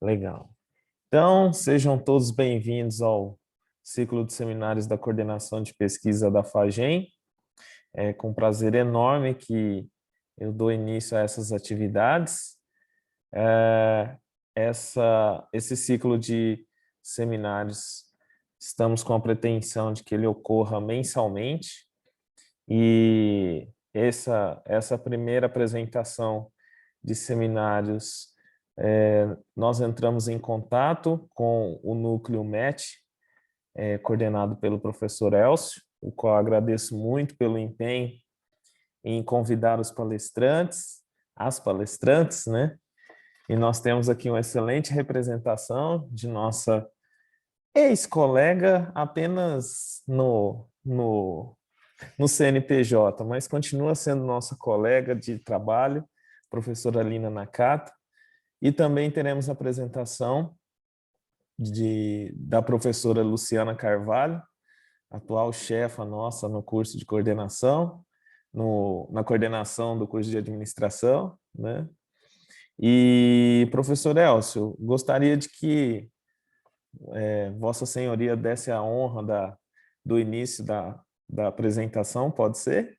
Legal. Então, sejam todos bem-vindos ao ciclo de seminários da Coordenação de Pesquisa da FAGEM. É com prazer enorme que eu dou início a essas atividades. Esse ciclo de seminários, estamos com a pretensão de que ele ocorra mensalmente, e essa primeira apresentação de seminários, nós entramos em contato com o Núcleo MET, coordenado pelo professor Elcio, o qual agradeço muito pelo empenho em convidar as palestrantes, né? E nós temos aqui uma excelente representação de nossa ex-colega apenas no CNPJ, mas continua sendo nossa colega de trabalho, professora Lina Nakata, e também teremos a apresentação da professora Luciana Carvalho, atual chefa nossa no curso de coordenação, na coordenação do curso de administração, né? E, professor Elcio, gostaria de que Vossa Senhoria desse a honra do início da apresentação, pode ser?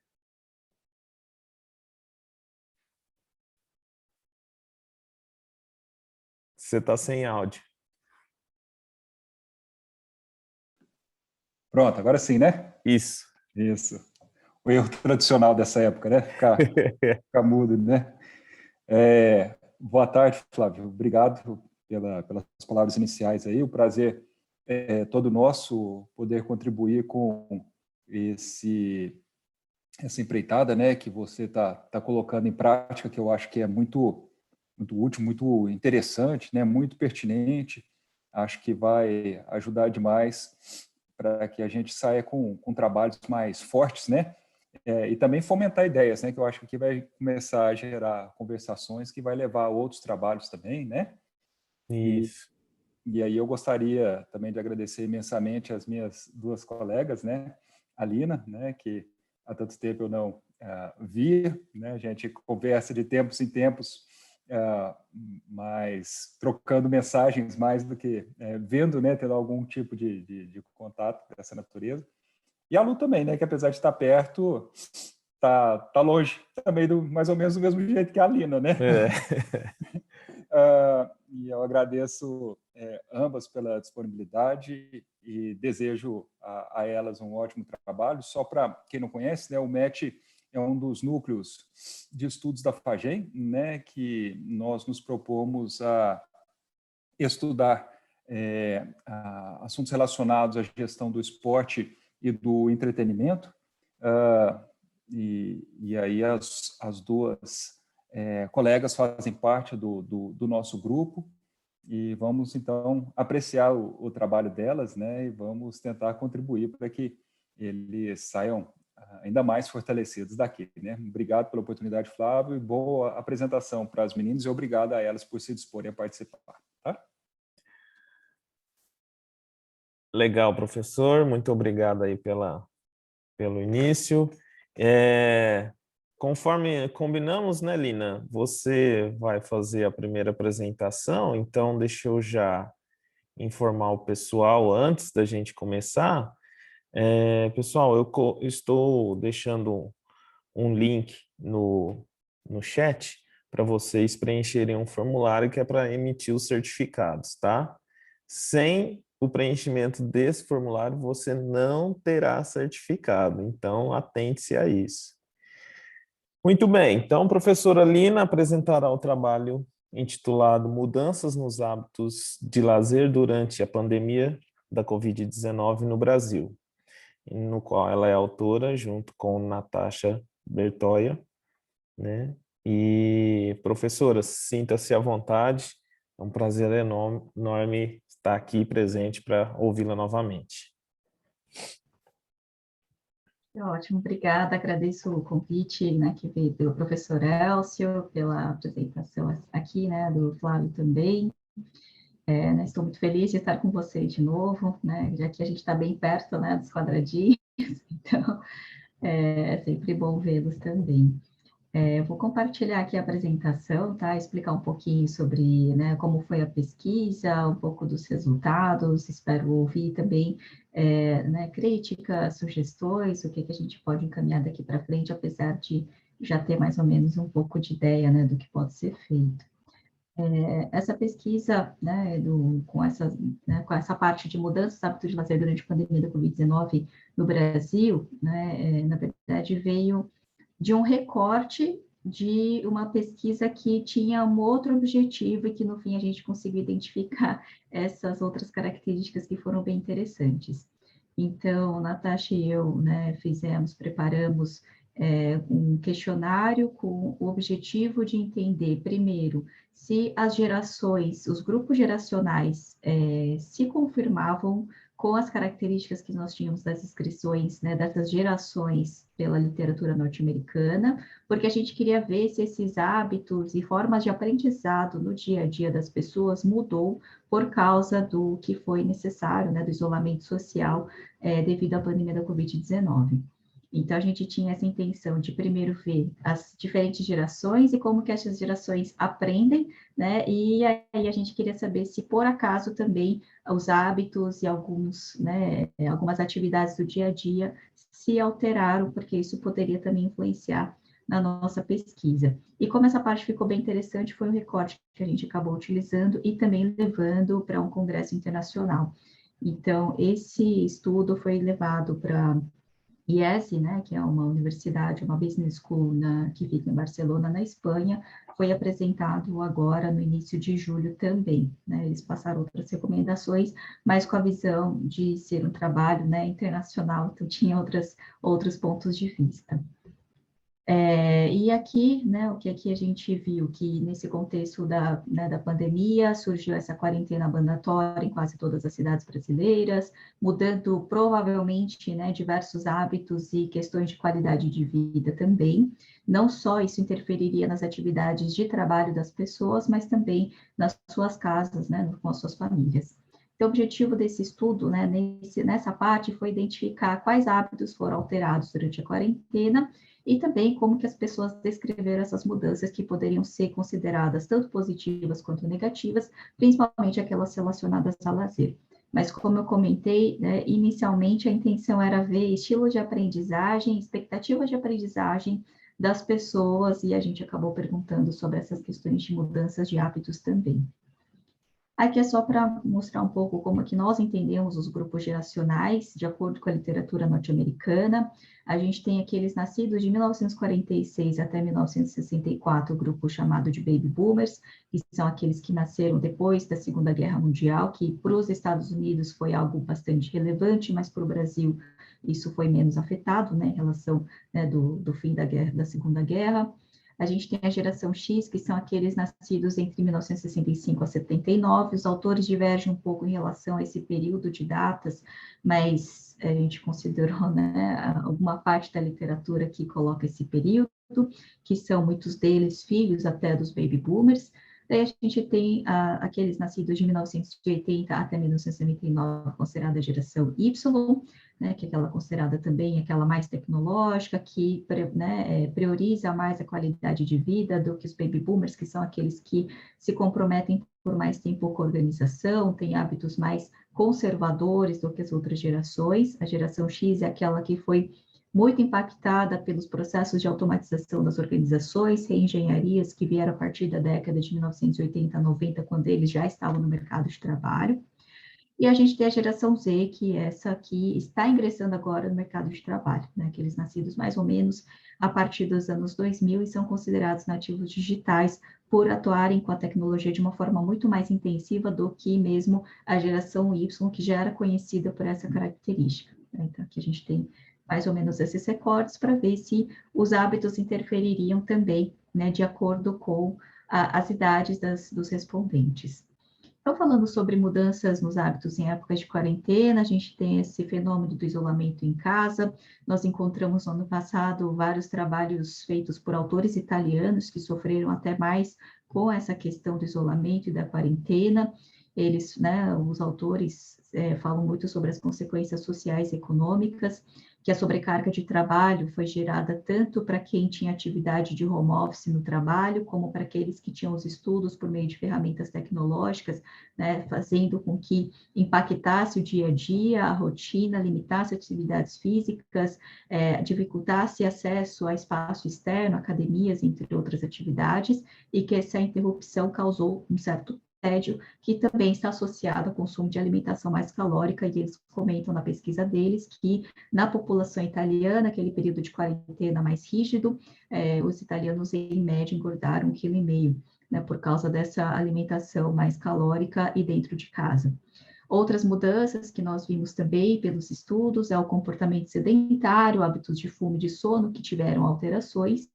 Você está sem áudio. Pronto, agora sim, né? Isso. Isso. O erro tradicional dessa época, né? Ficar mudo, né? Boa tarde, Flávio. Obrigado pelas palavras iniciais aí. O prazer é todo nosso poder contribuir com essa empreitada, né, que você tá colocando em prática, que eu acho que é muito útil, muito interessante, né, muito pertinente. Acho que vai ajudar demais para que a gente saia com trabalhos mais fortes, né? E também fomentar ideias, né? Que eu acho que aqui vai começar a gerar conversações que vai levar a outros trabalhos também, né? Isso. E aí eu gostaria também de agradecer imensamente as minhas duas colegas, né? A Lina, né? Que há tanto tempo eu não via, né? A gente conversa de tempos em tempos, mas trocando mensagens mais do que vendo, né? Tendo algum tipo de contato dessa natureza. E a Lu também, né? Que apesar de estar perto, tá longe também, mais ou menos do mesmo jeito que a Lina, né? E eu agradeço ambas pela disponibilidade e desejo a elas um ótimo trabalho. Só para quem não conhece, né, o MET é um dos núcleos de estudos da FAGEM, né, que nós nos propomos a estudar assuntos relacionados à gestão do esporte e do entretenimento. E aí as duas colegas fazem parte do nosso grupo e vamos, então, apreciar o trabalho delas, né, e vamos tentar contribuir para que eles saiam ainda mais fortalecidos daqui, né? Obrigado pela oportunidade, Flávio, e boa apresentação para as meninas e obrigado a elas por se disporem a participar. Tá? Legal, professor. Muito obrigado aí pelo início. Conforme combinamos, né, Lina? Você vai fazer a primeira apresentação, então deixa eu já informar o pessoal antes da gente começar. Pessoal, eu estou deixando um link no chat para vocês preencherem um formulário que é para emitir os certificados, tá? Sem o preenchimento desse formulário, você não terá certificado, então atente-se a isso. Muito bem, então a professora Lina apresentará o trabalho intitulado Mudanças nos hábitos de lazer durante a pandemia da Covid-19 no Brasil, no qual ela é autora junto com Natasha Bertoia, né? E, professora, sinta-se à vontade, é um prazer enorme estar aqui presente para ouvi-la novamente. Ótimo, obrigada, agradeço o convite, né, que veio pelo professor Elcio, pela apresentação aqui, né, do Flávio também. Né, estou muito feliz de estar com vocês de novo, né, já que a gente está bem perto, né, dos quadradinhos, então é sempre bom vê-los também. Eu vou compartilhar aqui a apresentação, tá? Explicar um pouquinho sobre, né, como foi a pesquisa, um pouco dos resultados, espero ouvir também, né, críticas, sugestões, o que que a gente pode encaminhar daqui para frente, apesar de já ter mais ou menos um pouco de ideia, né, do que pode ser feito. Essa pesquisa, né, com essa parte de mudanças de hábitos de lazer durante a pandemia da Covid-19 no Brasil, né, na verdade veio de um recorte de uma pesquisa que tinha um outro objetivo e que, no fim, a gente conseguiu identificar essas outras características que foram bem interessantes. Então, Natasha e eu, né, preparamos um questionário com o objetivo de entender, primeiro, se as gerações, os grupos geracionais se confirmavam com as características que nós tínhamos das inscrições, né, dessas gerações pela literatura norte-americana, porque a gente queria ver se esses hábitos e formas de aprendizado no dia a dia das pessoas mudou por causa do que foi necessário, né, do isolamento social devido à pandemia da Covid-19. Então, a gente tinha essa intenção de primeiro ver as diferentes gerações e como que essas gerações aprendem, né? E aí a gente queria saber se, por acaso, também os hábitos e algumas atividades do dia a dia se alteraram, porque isso poderia também influenciar na nossa pesquisa. E como essa parte ficou bem interessante, foi um recorte que a gente acabou utilizando e também levando para um congresso internacional. Então, esse estudo foi levado para IESE, né, que é uma universidade, uma business school que fica em Barcelona, na Espanha, foi apresentado agora no início de julho também, né, eles passaram outras recomendações, mas com a visão de ser um trabalho, né, internacional, então tinha outros pontos de vista. E aqui, né, o que aqui a gente viu que nesse contexto da pandemia surgiu essa quarentena mandatória em quase todas as cidades brasileiras, mudando provavelmente, né, diversos hábitos e questões de qualidade de vida também. Não só isso interferiria nas atividades de trabalho das pessoas, mas também nas suas casas, né, com as suas famílias. Então, o objetivo desse estudo, né, nessa parte, foi identificar quais hábitos foram alterados durante a quarentena e também como que as pessoas descreveram essas mudanças que poderiam ser consideradas tanto positivas quanto negativas, principalmente aquelas relacionadas ao lazer. Mas como eu comentei, né, inicialmente a intenção era ver estilo de aprendizagem, expectativas de aprendizagem das pessoas, e a gente acabou perguntando sobre essas questões de mudanças de hábitos também. Aqui é só para mostrar um pouco como que nós entendemos os grupos geracionais, de acordo com a literatura norte-americana. A gente tem aqueles nascidos de 1946 até 1964, o grupo chamado de Baby Boomers, que são aqueles que nasceram depois da Segunda Guerra Mundial, que para os Estados Unidos foi algo bastante relevante, mas para o Brasil isso foi menos afetado, né, em relação, né, do fim da Segunda Guerra. A gente tem a geração X, que são aqueles nascidos entre 1965 a 79. Os autores divergem um pouco em relação a esse período de datas, mas a gente considerou, né, alguma parte da literatura que coloca esse período, que são muitos deles filhos até dos baby boomers. Daí a gente tem aqueles nascidos de 1980 até 1999, considerada a geração Y, né, que é aquela considerada também aquela mais tecnológica, que, né, prioriza mais a qualidade de vida do que os baby boomers, que são aqueles que se comprometem por mais tempo com a organização, têm hábitos mais conservadores do que as outras gerações. A geração X é aquela que foi muito impactada pelos processos de automatização das organizações, reengenharias que vieram a partir da década de 1980 a 90, quando eles já estavam no mercado de trabalho. E a gente tem a geração Z, que é essa que está ingressando agora no mercado de trabalho, né? Aqueles nascidos mais ou menos a partir dos anos 2000 e são considerados nativos digitais por atuarem com a tecnologia de uma forma muito mais intensiva do que mesmo a geração Y, que já era conhecida por essa característica. Né? Então, aqui a gente tem mais ou menos esses recortes para ver se os hábitos interfeririam também, né, de acordo com as idades dos respondentes. Então, falando sobre mudanças nos hábitos em épocas de quarentena, a gente tem esse fenômeno do isolamento em casa. Nós encontramos no ano passado vários trabalhos feitos por autores italianos que sofreram até mais com essa questão do isolamento e da quarentena. Eles, né, os autores falam muito sobre as consequências sociais e econômicas. que a sobrecarga de trabalho foi gerada tanto para quem tinha atividade de home office no trabalho, como para aqueles que tinham os estudos por meio de ferramentas tecnológicas, né, fazendo com que impactasse o dia a dia, a rotina, limitasse atividades físicas, dificultasse acesso a espaço externo, academias, entre outras atividades, e que essa interrupção causou um certo tédio, que também está associado ao consumo de alimentação mais calórica, e eles comentam na pesquisa deles que na população italiana, aquele período de quarentena mais rígido, os italianos em média engordaram 1,5 kg, né, por causa dessa alimentação mais calórica e dentro de casa. Outras mudanças que nós vimos também pelos estudos é o comportamento sedentário, hábitos de fumo e de sono que tiveram alterações.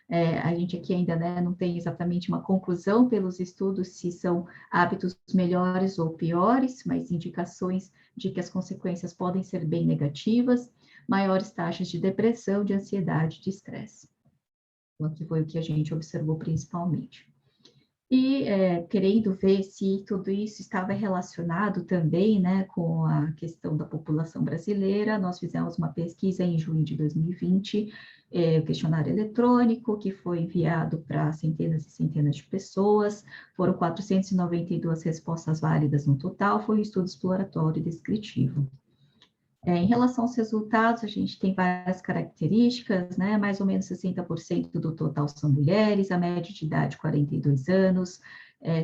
A gente aqui ainda, né, não tem exatamente uma conclusão pelos estudos se são hábitos melhores ou piores, mas indicações de que as consequências podem ser bem negativas, maiores taxas de depressão, de ansiedade, de estresse. Então, aqui foi o que a gente observou principalmente. E querendo ver se tudo isso estava relacionado também, né, com a questão da população brasileira, nós fizemos uma pesquisa em junho de 2020, o questionário eletrônico, que foi enviado para centenas e centenas de pessoas, foram 492 respostas válidas no total, foi um estudo exploratório e descritivo. Em relação aos resultados, a gente tem várias características, né? Mais ou menos 60% do total são mulheres, a média de idade 42 anos,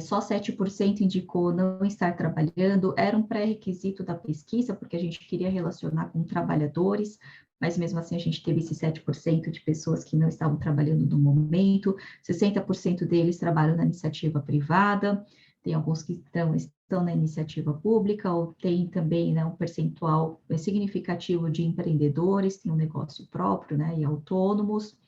só 7% indicou não estar trabalhando, era um pré-requisito da pesquisa, porque a gente queria relacionar com trabalhadores, mas mesmo assim a gente teve esse 7% de pessoas que não estavam trabalhando no momento, 60% deles trabalham na iniciativa privada, tem alguns que estão na iniciativa pública, ou tem também, né, um percentual significativo de empreendedores, tem um negócio próprio, né, e autônomos.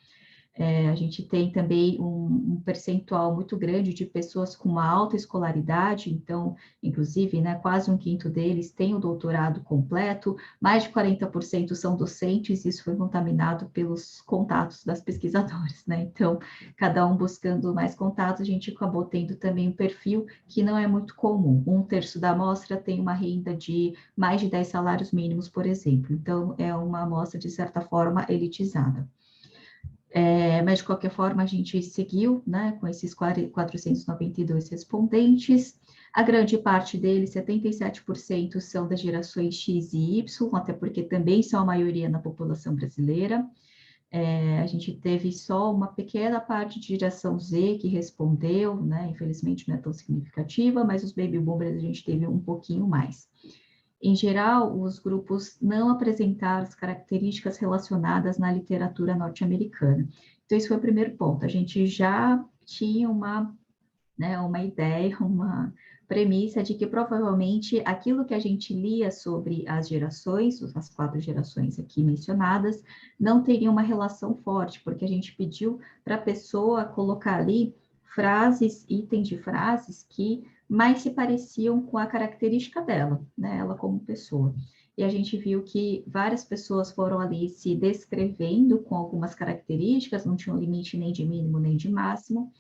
A gente tem também um percentual muito grande de pessoas com uma alta escolaridade, então, inclusive, né, quase 1/5 deles tem o doutorado completo, mais de 40% são docentes, isso foi contaminado pelos contatos das pesquisadoras, né? Então, cada um buscando mais contatos, a gente acabou tendo também um perfil que não é muito comum. 1/3 da amostra tem uma renda de mais de 10 salários mínimos, por exemplo. Então, é uma amostra, de certa forma, elitizada. Mas, de qualquer forma, a gente seguiu, né, com esses 492 respondentes. A grande parte deles, 77%, são das gerações X e Y, até porque também são a maioria na população brasileira. A gente teve só uma pequena parte de geração Z que respondeu, né, infelizmente não é tão significativa, mas os baby boomers a gente teve um pouquinho mais. Em geral, os grupos não apresentaram as características relacionadas na literatura norte-americana. Então, esse foi o primeiro ponto. A gente já tinha uma ideia, uma premissa de que provavelmente aquilo que a gente lia sobre as gerações, as 4 gerações aqui mencionadas, não teria uma relação forte, porque a gente pediu para a pessoa colocar ali frases, itens de frases que mais se pareciam com a característica dela, né, ela como pessoa. E a gente viu que várias pessoas foram ali se descrevendo com algumas características, não tinham limite nem de mínimo nem de máximo,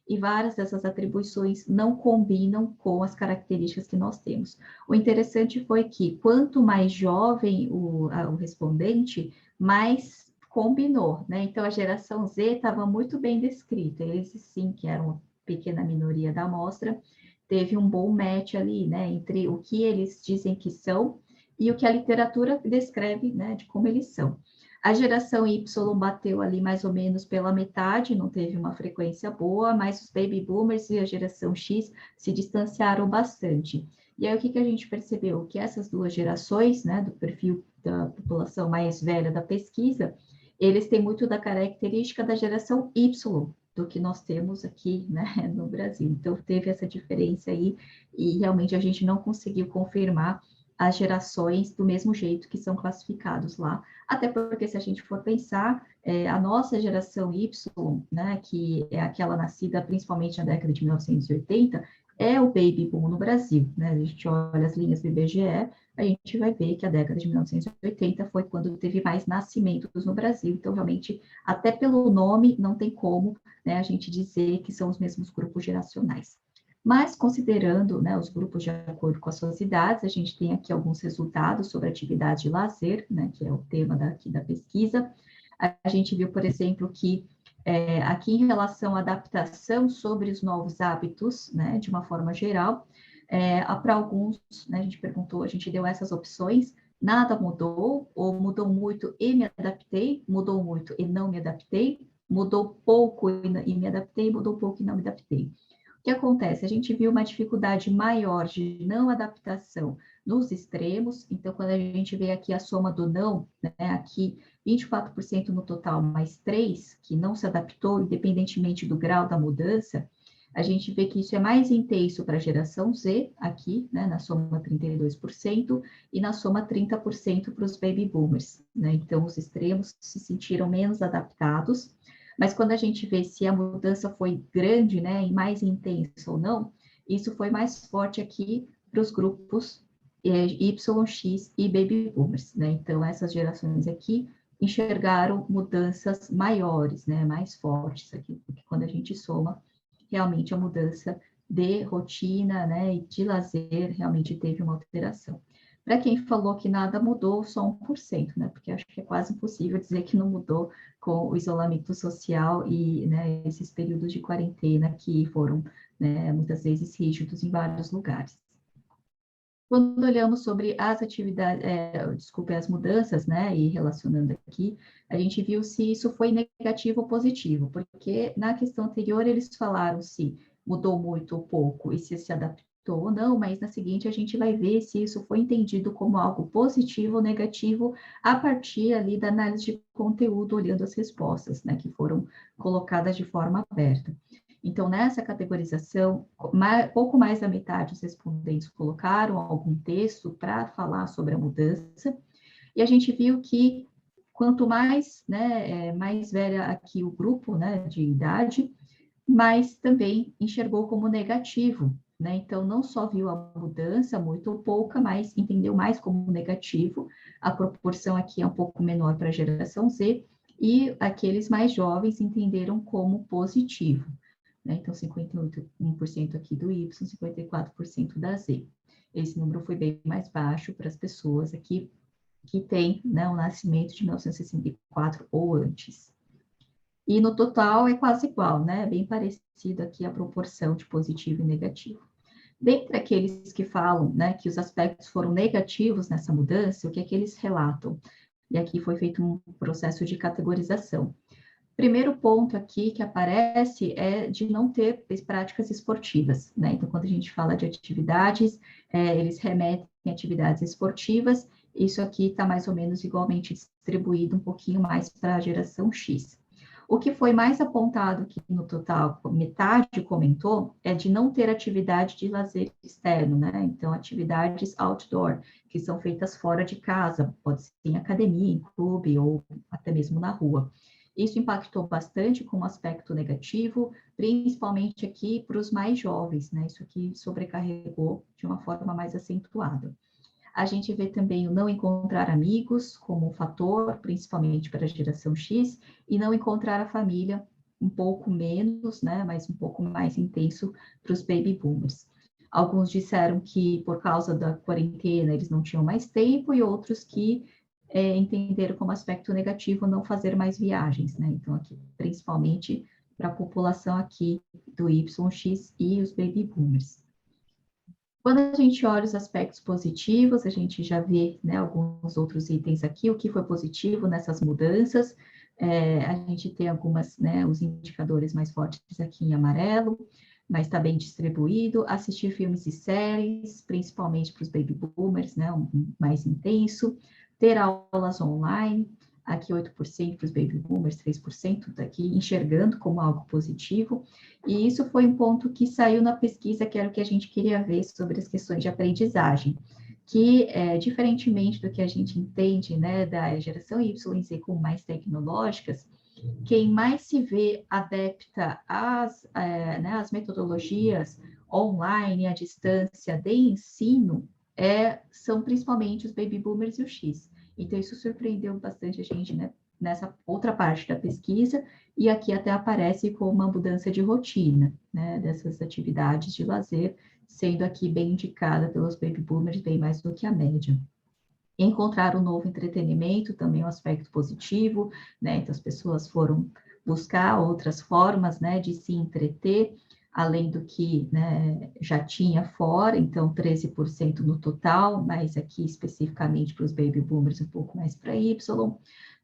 e várias dessas atribuições não combinam com as características que nós temos. O interessante foi que, quanto mais jovem o respondente, mais combinou, né? Então, a geração Z estava muito bem descrita, eles sim, que eram uma pequena minoria da amostra, teve um bom match ali, né, entre o que eles dizem que são e o que a literatura descreve, né, de como eles são. A geração Y bateu ali mais ou menos pela metade, não teve uma frequência boa, mas os baby boomers e a geração X se distanciaram bastante. E aí, o que a gente percebeu? Que essas duas gerações, né, do perfil da população mais velha da pesquisa, eles têm muito da característica da geração Y, do que nós temos aqui, né, no Brasil. Então, teve essa diferença aí, e realmente a gente não conseguiu confirmar as gerações do mesmo jeito que são classificados lá, até porque se a gente for pensar, a nossa geração Y, né, que é aquela nascida principalmente na década de 1980, é o baby boom no Brasil, né, a gente olha as linhas do IBGE, a gente vai ver que a década de 1980 foi quando teve mais nascimentos no Brasil, então realmente, até pelo nome, não tem como, né, a gente dizer que são os mesmos grupos geracionais. Mas, considerando, né, os grupos de acordo com as suas idades, a gente tem aqui alguns resultados sobre atividade de lazer, né, que é o tema daqui da pesquisa. A gente viu, por exemplo, que aqui em relação à adaptação sobre os novos hábitos, né, de uma forma geral, para alguns, né, a gente perguntou, a gente deu essas opções, nada mudou, ou mudou muito e me adaptei, mudou muito e não me adaptei, mudou pouco e me adaptei, mudou pouco e não me adaptei. O que acontece? A gente viu uma dificuldade maior de não adaptação nos extremos, então, quando a gente vê aqui a soma do não, né, aqui 24% no total, mais 3 que não se adaptou, independentemente do grau da mudança, a gente vê que isso é mais intenso para a geração Z, aqui, né, na soma 32%, e na soma 30% para os baby boomers, né? Então, os extremos se sentiram menos adaptados, mas quando a gente vê se a mudança foi grande, né, e mais intensa ou não, isso foi mais forte aqui para os grupos Y, X e baby boomers, né? Então, essas gerações aqui enxergaram mudanças maiores, né, mais fortes aqui, porque quando a gente soma realmente a mudança de rotina, né, e de lazer, realmente teve uma alteração. Para quem falou que nada mudou, só 1%, né, porque acho que é quase impossível dizer que não mudou com o isolamento social e, né, esses períodos de quarentena que foram, né, muitas vezes rígidos em vários lugares. Quando olhamos sobre as atividades, as mudanças, né, e relacionando aqui, a gente viu se isso foi negativo ou positivo, porque na questão anterior eles falaram se mudou muito ou pouco e se adaptou ou não, mas na seguinte a gente vai ver se isso foi entendido como algo positivo ou negativo a partir ali da análise de conteúdo, olhando as respostas, né, que foram colocadas de forma aberta. Então, nessa categorização, pouco mais da metade dos respondentes colocaram algum texto para falar sobre a mudança, e a gente viu que quanto mais, né, mais velha aqui o grupo, né, de idade, mais também enxergou como negativo, né? Então, não só viu a mudança, muito ou pouca, mas entendeu mais como negativo. A proporção aqui é um pouco menor para a geração Z, e aqueles mais jovens entenderam como positivo, né? Então, 58% aqui do Y, 54% da Z. Esse número foi bem mais baixo para as pessoas aqui que têm, né, o nascimento de 1964 ou antes. E no total é quase igual, né? Bem parecido aqui a proporção de positivo e negativo. Dentre aqueles que falam, né, que os aspectos foram negativos nessa mudança, o que é que eles relatam? E aqui foi feito um processo de categorização. Primeiro ponto aqui que aparece é de não ter práticas esportivas, né? Então, quando a gente fala de atividades, eles remetem a atividades esportivas, isso aqui está mais ou menos igualmente distribuído um pouquinho mais para a geração X. O que foi mais apontado aqui no total, metade comentou, é de não ter atividade de lazer externo, né? Então, atividades outdoor, que são feitas fora de casa, pode ser em academia, em clube ou até mesmo na rua. Isso impactou bastante com um aspecto negativo, principalmente aqui para os mais jovens, né? Isso aqui sobrecarregou de uma forma mais acentuada. A gente vê também o não encontrar amigos como um fator, principalmente para a geração X, e não encontrar a família um pouco menos, né? Mas um pouco mais intenso para os baby boomers. Alguns disseram que por causa da quarentena eles não tinham mais tempo, e outros que entenderam como aspecto negativo não fazer mais viagens, né? Então, aqui, principalmente para a população aqui do YX e os baby boomers. Quando a gente olha os aspectos positivos, a gente já vê, né, alguns outros itens aqui, o que foi positivo nessas mudanças. A gente tem algumas, né, os indicadores mais fortes aqui em amarelo, mas está bem distribuído. Assistir filmes e séries, principalmente para os baby boomers, né, mais intenso. Ter aulas online, aqui 8% para os baby boomers, 3% daqui enxergando como algo positivo. E isso foi um ponto que saiu na pesquisa, que era o que a gente queria ver sobre as questões de aprendizagem, que, diferentemente do que a gente entende, né, da geração Y e Z como mais tecnológicas, quem mais se vê adepta né, às metodologias online, à distância de ensino, são principalmente os baby boomers e o X. Então, isso surpreendeu bastante a gente, né, nessa outra parte da pesquisa, e aqui até aparece como uma mudança de rotina, né, dessas atividades de lazer, sendo aqui bem indicada pelos baby boomers, bem mais do que a média. Encontrar um novo entretenimento também é um aspecto positivo, né, então as pessoas foram buscar outras formas, né, de se entreter, além do que, né, já tinha fora, então 13% no total, mas aqui especificamente para os baby boomers, um pouco mais para Y,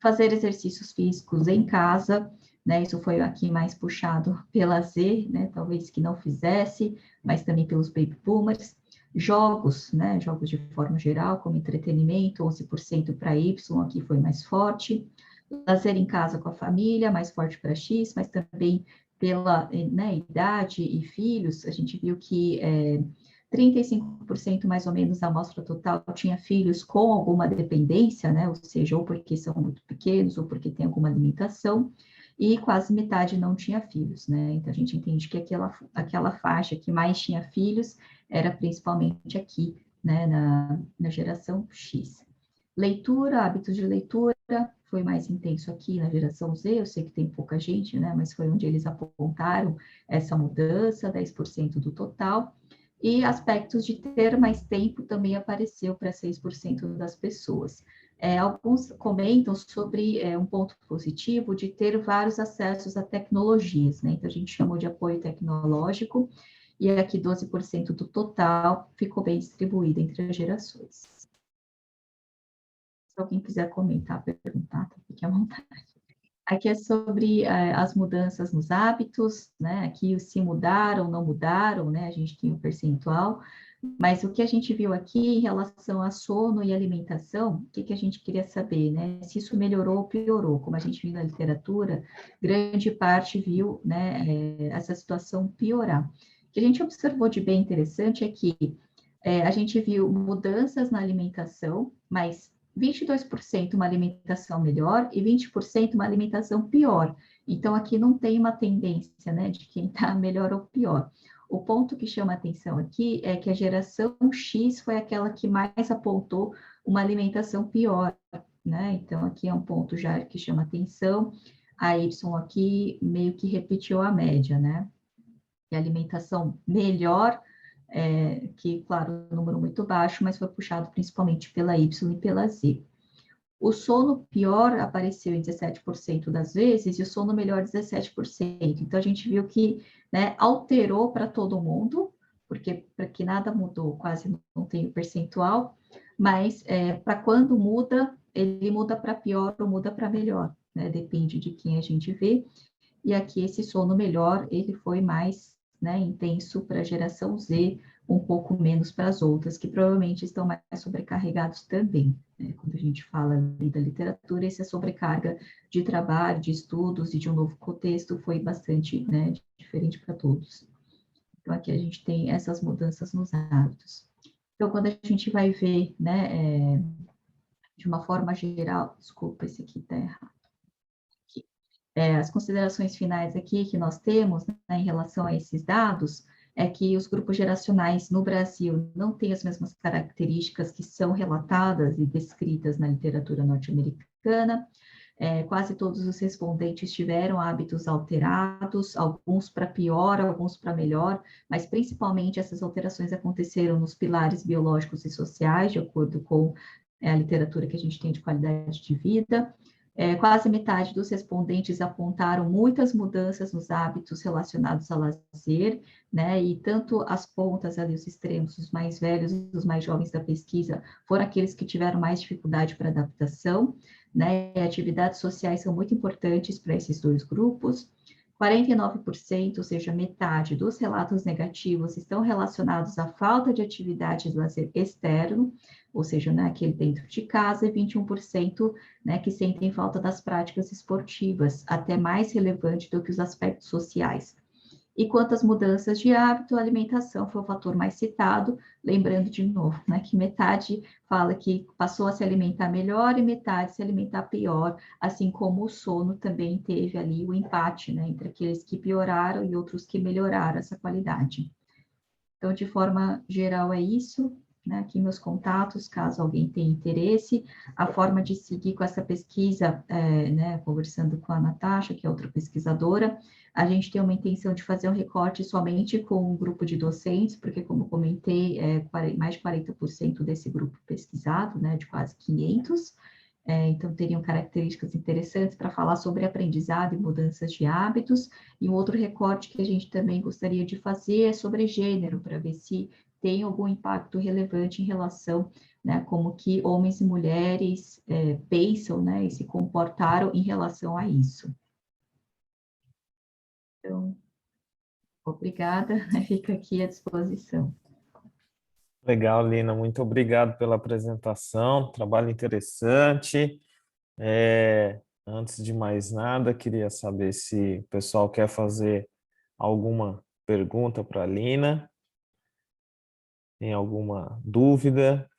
fazer exercícios físicos em casa, né, isso foi aqui mais puxado pela Z, né, talvez que não fizesse, mas também pelos baby boomers. Jogos, né, jogos de forma geral, como entretenimento, 11% para Y, aqui foi mais forte. Lazer em casa com a família, mais forte para X, mas também pela, né, idade e filhos, a gente viu que 35% mais ou menos da amostra total tinha filhos com alguma dependência, né, ou seja, ou porque são muito pequenos, ou porque tem alguma limitação, e quase metade não tinha filhos, né, então a gente entende que aquela faixa que mais tinha filhos era principalmente aqui, né, na geração X. Leitura, hábitos de leitura, foi mais intenso aqui na geração Z, eu sei que tem pouca gente, né, mas foi onde eles apontaram essa mudança, 10% do total, e aspectos de ter mais tempo também apareceu para 6% das pessoas. Alguns comentam sobre um ponto positivo de ter vários acessos a tecnologias, né, então a gente chamou de apoio tecnológico, e aqui 12% do total ficou bem distribuído entre as gerações. Se alguém quiser comentar, perguntar, fique à vontade. Aqui é sobre as mudanças nos hábitos, né? Aqui se mudaram, não mudaram, né? A gente tem o percentual, mas o que a gente viu aqui em relação a sono e alimentação, o que a gente queria saber, né? Se isso melhorou ou piorou, como a gente viu na literatura, grande parte viu, né, essa situação piorar. O que a gente observou de bem interessante é que a gente viu mudanças na alimentação, mas 22% uma alimentação melhor e 20% uma alimentação pior. Então, aqui não tem uma tendência, né, de quem está melhor ou pior. O ponto que chama atenção aqui é que a geração X foi aquela que mais apontou uma alimentação pior, né? Então, aqui é um ponto já que chama atenção. A Y aqui meio que repetiu a média, né? E a alimentação melhor, que, claro, um número muito baixo, mas foi puxado principalmente pela Y e pela Z. O sono pior apareceu em 17% das vezes e o sono melhor 17%. Então, a gente viu que, né, alterou para todo mundo, porque para que nada mudou, quase não tem o percentual, mas para quando muda, ele muda para pior ou muda para melhor, né? Depende de quem a gente vê. E aqui esse sono melhor, ele foi mais, né, intenso para a geração Z, um pouco menos para as outras, que provavelmente estão mais sobrecarregados também. Né? Quando a gente fala ali da literatura, essa sobrecarga de trabalho, de estudos e de um novo contexto foi bastante, né, diferente para todos. Então, aqui a gente tem essas mudanças nos hábitos. Então, quando a gente vai ver, né, de uma forma geral, desculpa, esse aqui está errado. As considerações finais aqui que nós temos, né, em relação a esses dados é que os grupos geracionais no Brasil não têm as mesmas características que são relatadas e descritas na literatura norte-americana. Quase todos os respondentes tiveram hábitos alterados, alguns para pior, alguns para melhor, mas principalmente essas alterações aconteceram nos pilares biológicos e sociais, de acordo com a literatura que a gente tem de qualidade de vida. Quase metade dos respondentes apontaram muitas mudanças nos hábitos relacionados ao lazer, né? E tanto as pontas ali, os extremos, os mais velhos, os mais jovens da pesquisa, foram aqueles que tiveram mais dificuldade para adaptação, né? E atividades sociais são muito importantes para esses dois grupos. 49%, ou seja, metade dos relatos negativos estão relacionados à falta de atividade de lazer externo, ou seja, né, aquele dentro de casa, e 21%, né, que sentem falta das práticas esportivas, até mais relevante do que os aspectos sociais. E quanto às mudanças de hábito, a alimentação foi o fator mais citado, lembrando de novo, né, que metade fala que passou a se alimentar melhor e metade se alimentar pior, assim como o sono também teve ali o empate, né, entre aqueles que pioraram e outros que melhoraram essa qualidade. Então, de forma geral, é isso. né, aqui meus contatos, caso alguém tenha interesse. A forma de seguir com essa pesquisa, né, conversando com a Natasha, que é outra pesquisadora, a gente tem uma intenção de fazer um recorte somente com um grupo de docentes, porque, como comentei, mais de 40% desse grupo pesquisado, né, de quase 500, então teriam características interessantes para falar sobre aprendizado e mudanças de hábitos. E um outro recorte que a gente também gostaria de fazer é sobre gênero, para ver se tem algum impacto relevante em relação, né, como que homens e mulheres pensam, né, e se comportaram em relação a isso. Então, obrigada, fica aqui à disposição. Legal, Lina, muito obrigado pela apresentação, trabalho interessante. Antes de mais nada, queria saber se o pessoal quer fazer alguma pergunta para a Lina. Tem alguma dúvida?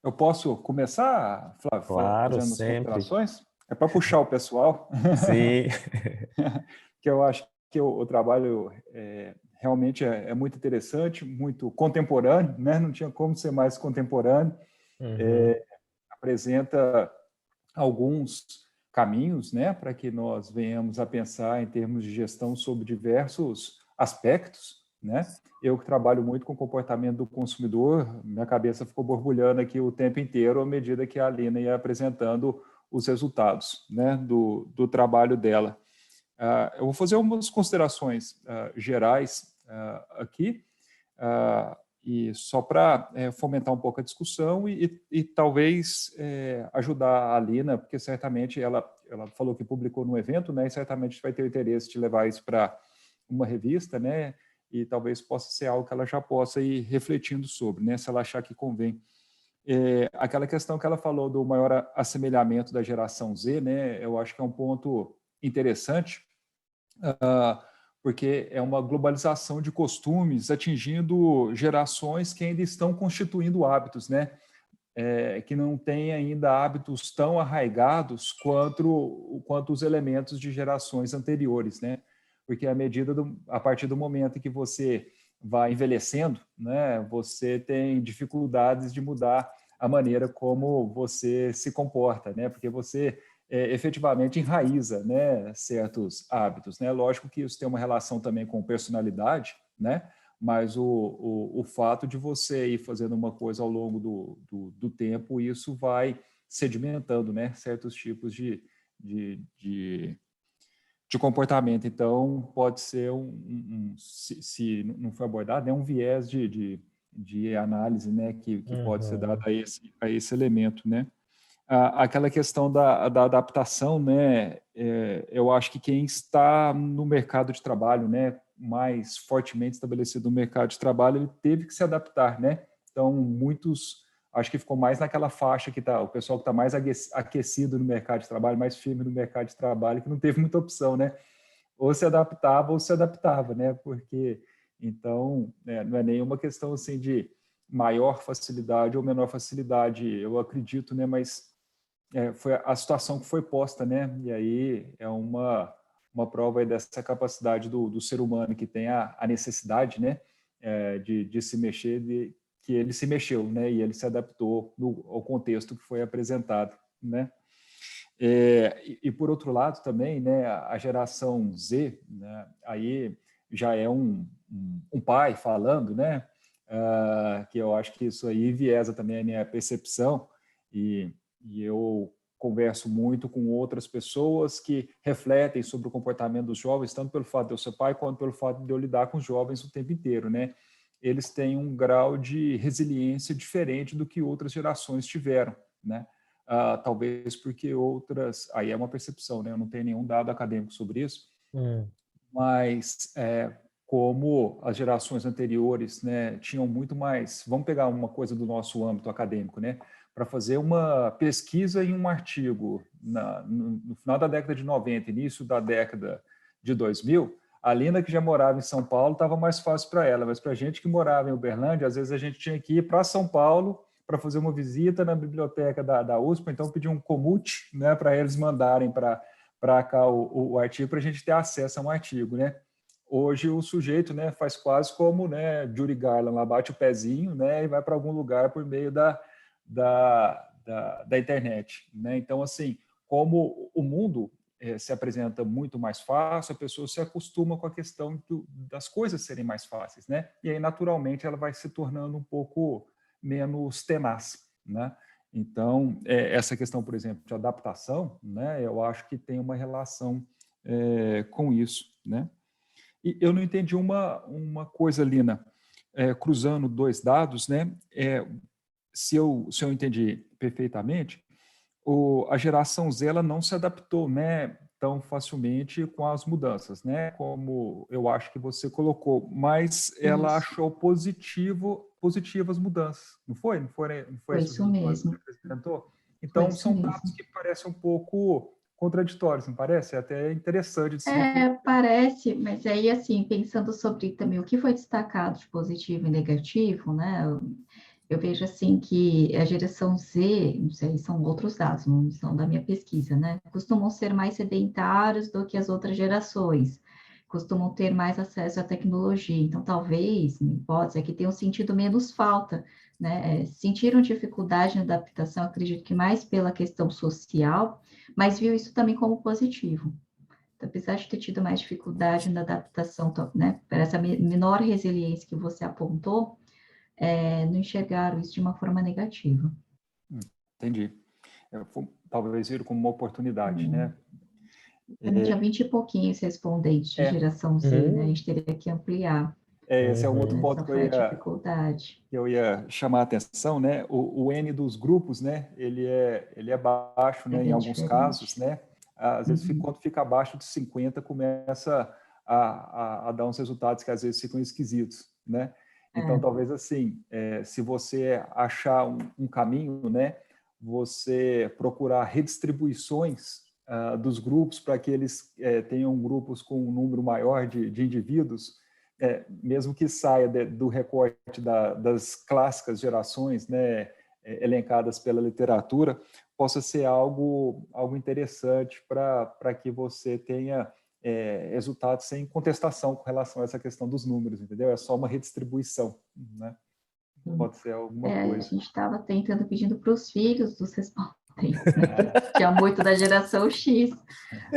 Eu posso começar, Flávio, Claro, fazendo as sempre. considerações? É para puxar o pessoal, Sim. que eu acho que o trabalho realmente é muito interessante, muito contemporâneo, né? Não tinha como ser mais contemporâneo. Uhum. Apresenta alguns caminhos, né, para que nós venhamos a pensar em termos de gestão sobre diversos aspectos, né? Eu que trabalho muito com o comportamento do consumidor, minha cabeça ficou borbulhando aqui o tempo inteiro à medida que a Alina ia apresentando os resultados, né, do trabalho dela. Eu vou fazer umas considerações gerais aqui, e só para fomentar um pouco a discussão e talvez ajudar a Lina, porque certamente ela falou que publicou no evento, né, e certamente vai ter o interesse de levar isso para uma revista, né, e talvez possa ser algo que ela já possa ir refletindo sobre, né, se ela achar que convém. Aquela questão que ela falou do maior assemelhamento da geração Z, né, eu acho que é um ponto interessante, porque é uma globalização de costumes atingindo gerações que ainda estão constituindo hábitos, né? Que não têm ainda hábitos tão arraigados quanto os elementos de gerações anteriores, né? Porque a partir do momento em que você vai envelhecendo, né, você tem dificuldades de mudar a maneira como você se comporta, né? Porque você efetivamente enraiza, né, certos hábitos, né? Lógico que isso tem uma relação também com personalidade, né? Mas o fato de você ir fazendo uma coisa ao longo do tempo, isso vai sedimentando, né, certos tipos de comportamento. Então, pode ser se não for abordado, né, um viés de análise, né, que pode ser dado Uhum. a esse elemento, né? Aquela questão da adaptação, né? Eu acho que quem está no mercado de trabalho, né, mais fortemente estabelecido no mercado de trabalho, ele teve que se adaptar, né? Então, muitos, acho que ficou mais naquela faixa que tá, o pessoal que está mais aquecido no mercado de trabalho, mais firme no mercado de trabalho, que não teve muita opção, né? Ou se adaptava, né? Porque, então, não é nenhuma questão assim de maior facilidade ou menor facilidade, eu acredito, né? Mas foi a situação que foi posta, né? E aí é uma prova aí dessa capacidade do ser humano que tem a necessidade, né? De se mexer, que ele se mexeu, né? E ele se adaptou ao contexto que foi apresentado, né? E por outro lado também, né? A geração Z, né? Aí já é um pai falando, né? Que eu acho que isso aí viesa também a minha percepção e eu converso muito com outras pessoas que refletem sobre o comportamento dos jovens, tanto pelo fato de eu ser pai, quanto pelo fato de eu lidar com os jovens o tempo inteiro, né? Eles têm um grau de resiliência diferente do que outras gerações tiveram, né? Talvez porque outras, aí é uma percepção, né? Eu não tenho nenhum dado acadêmico sobre isso, mas como as gerações anteriores, né, tinham muito mais, vamos pegar uma coisa do nosso âmbito acadêmico, né, para fazer uma pesquisa em um artigo no final da década de 90, início da década de 2000, a Lina, que já morava em São Paulo, estava mais fácil para ela, mas para a gente que morava em Uberlândia, às vezes a gente tinha que ir para São Paulo para fazer uma visita na biblioteca da USP, então pedir um comute, né, para eles mandarem para cá o artigo, para a gente ter acesso a um artigo, né? hoje o sujeito, né, faz quase como, né, Judy Garland, lá bate o pezinho, né, e vai para algum lugar por meio da internet, né? Então, assim, como o mundo se apresenta muito mais fácil, a pessoa se acostuma com a questão das coisas serem mais fáceis, né? E aí, naturalmente, ela vai se tornando um pouco menos tenaz, né? Então, essa questão, por exemplo, de adaptação, né? Eu acho que tem uma relação com isso, né? E eu não entendi uma coisa, Lina, cruzando dois dados, né? Se eu entendi perfeitamente, a geração Z ela não se adaptou, né, tão facilmente com as mudanças, né, como eu acho que você colocou, mas ela Isso. achou positivas mudanças, não foi? Não foi Foi esse o isso resultado que você mesmo. apresentou? Foi Então, isso são dados mesmo. que parecem um pouco contraditórios, não parece? É até interessante de se refletir. Parece, mas aí, assim, pensando sobre também o que foi destacado de positivo e negativo, né? Eu vejo, assim, que a geração Z, não sei, são outros dados, não são da minha pesquisa, né? Costumam ser mais sedentários do que as outras gerações, costumam ter mais acesso à tecnologia. Então, talvez, uma hipótese, é que tenham sentido menos falta, né? Sentiram dificuldade na adaptação, acredito que mais pela questão social, mas viu isso também como positivo. Então, apesar de ter tido mais dificuldade na adaptação, né, para essa menor resiliência que você apontou, não enxergaram isso de uma forma negativa. Entendi. Talvez viram como uma oportunidade, né? Também tinha 20 e pouquinhos respondentes de É, geração Z, né? A gente teria que ampliar. esse é um outro ponto Essa que foi a dificuldade. eu ia chamar a atenção, né? O N dos grupos, né? Ele é baixo, É né? Em bem alguns casos, diferente. né? Às vezes, Uhum. quando fica abaixo de 50, começa a dar uns resultados que às vezes ficam esquisitos, né? Então, É, talvez assim, se você achar um caminho, né? Você procurar redistribuições dos grupos para que eles tenham grupos com um número maior de indivíduos, mesmo que saia do recorte das clássicas gerações, né, elencadas pela literatura, possa ser algo interessante para que você tenha resultados sem contestação com relação a essa questão dos números, entendeu? É só uma redistribuição, né? sim. Pode ser alguma A coisa. gente estava tentando, pedindo para os filhos dos respondentes, né? Que tinha muito da geração X,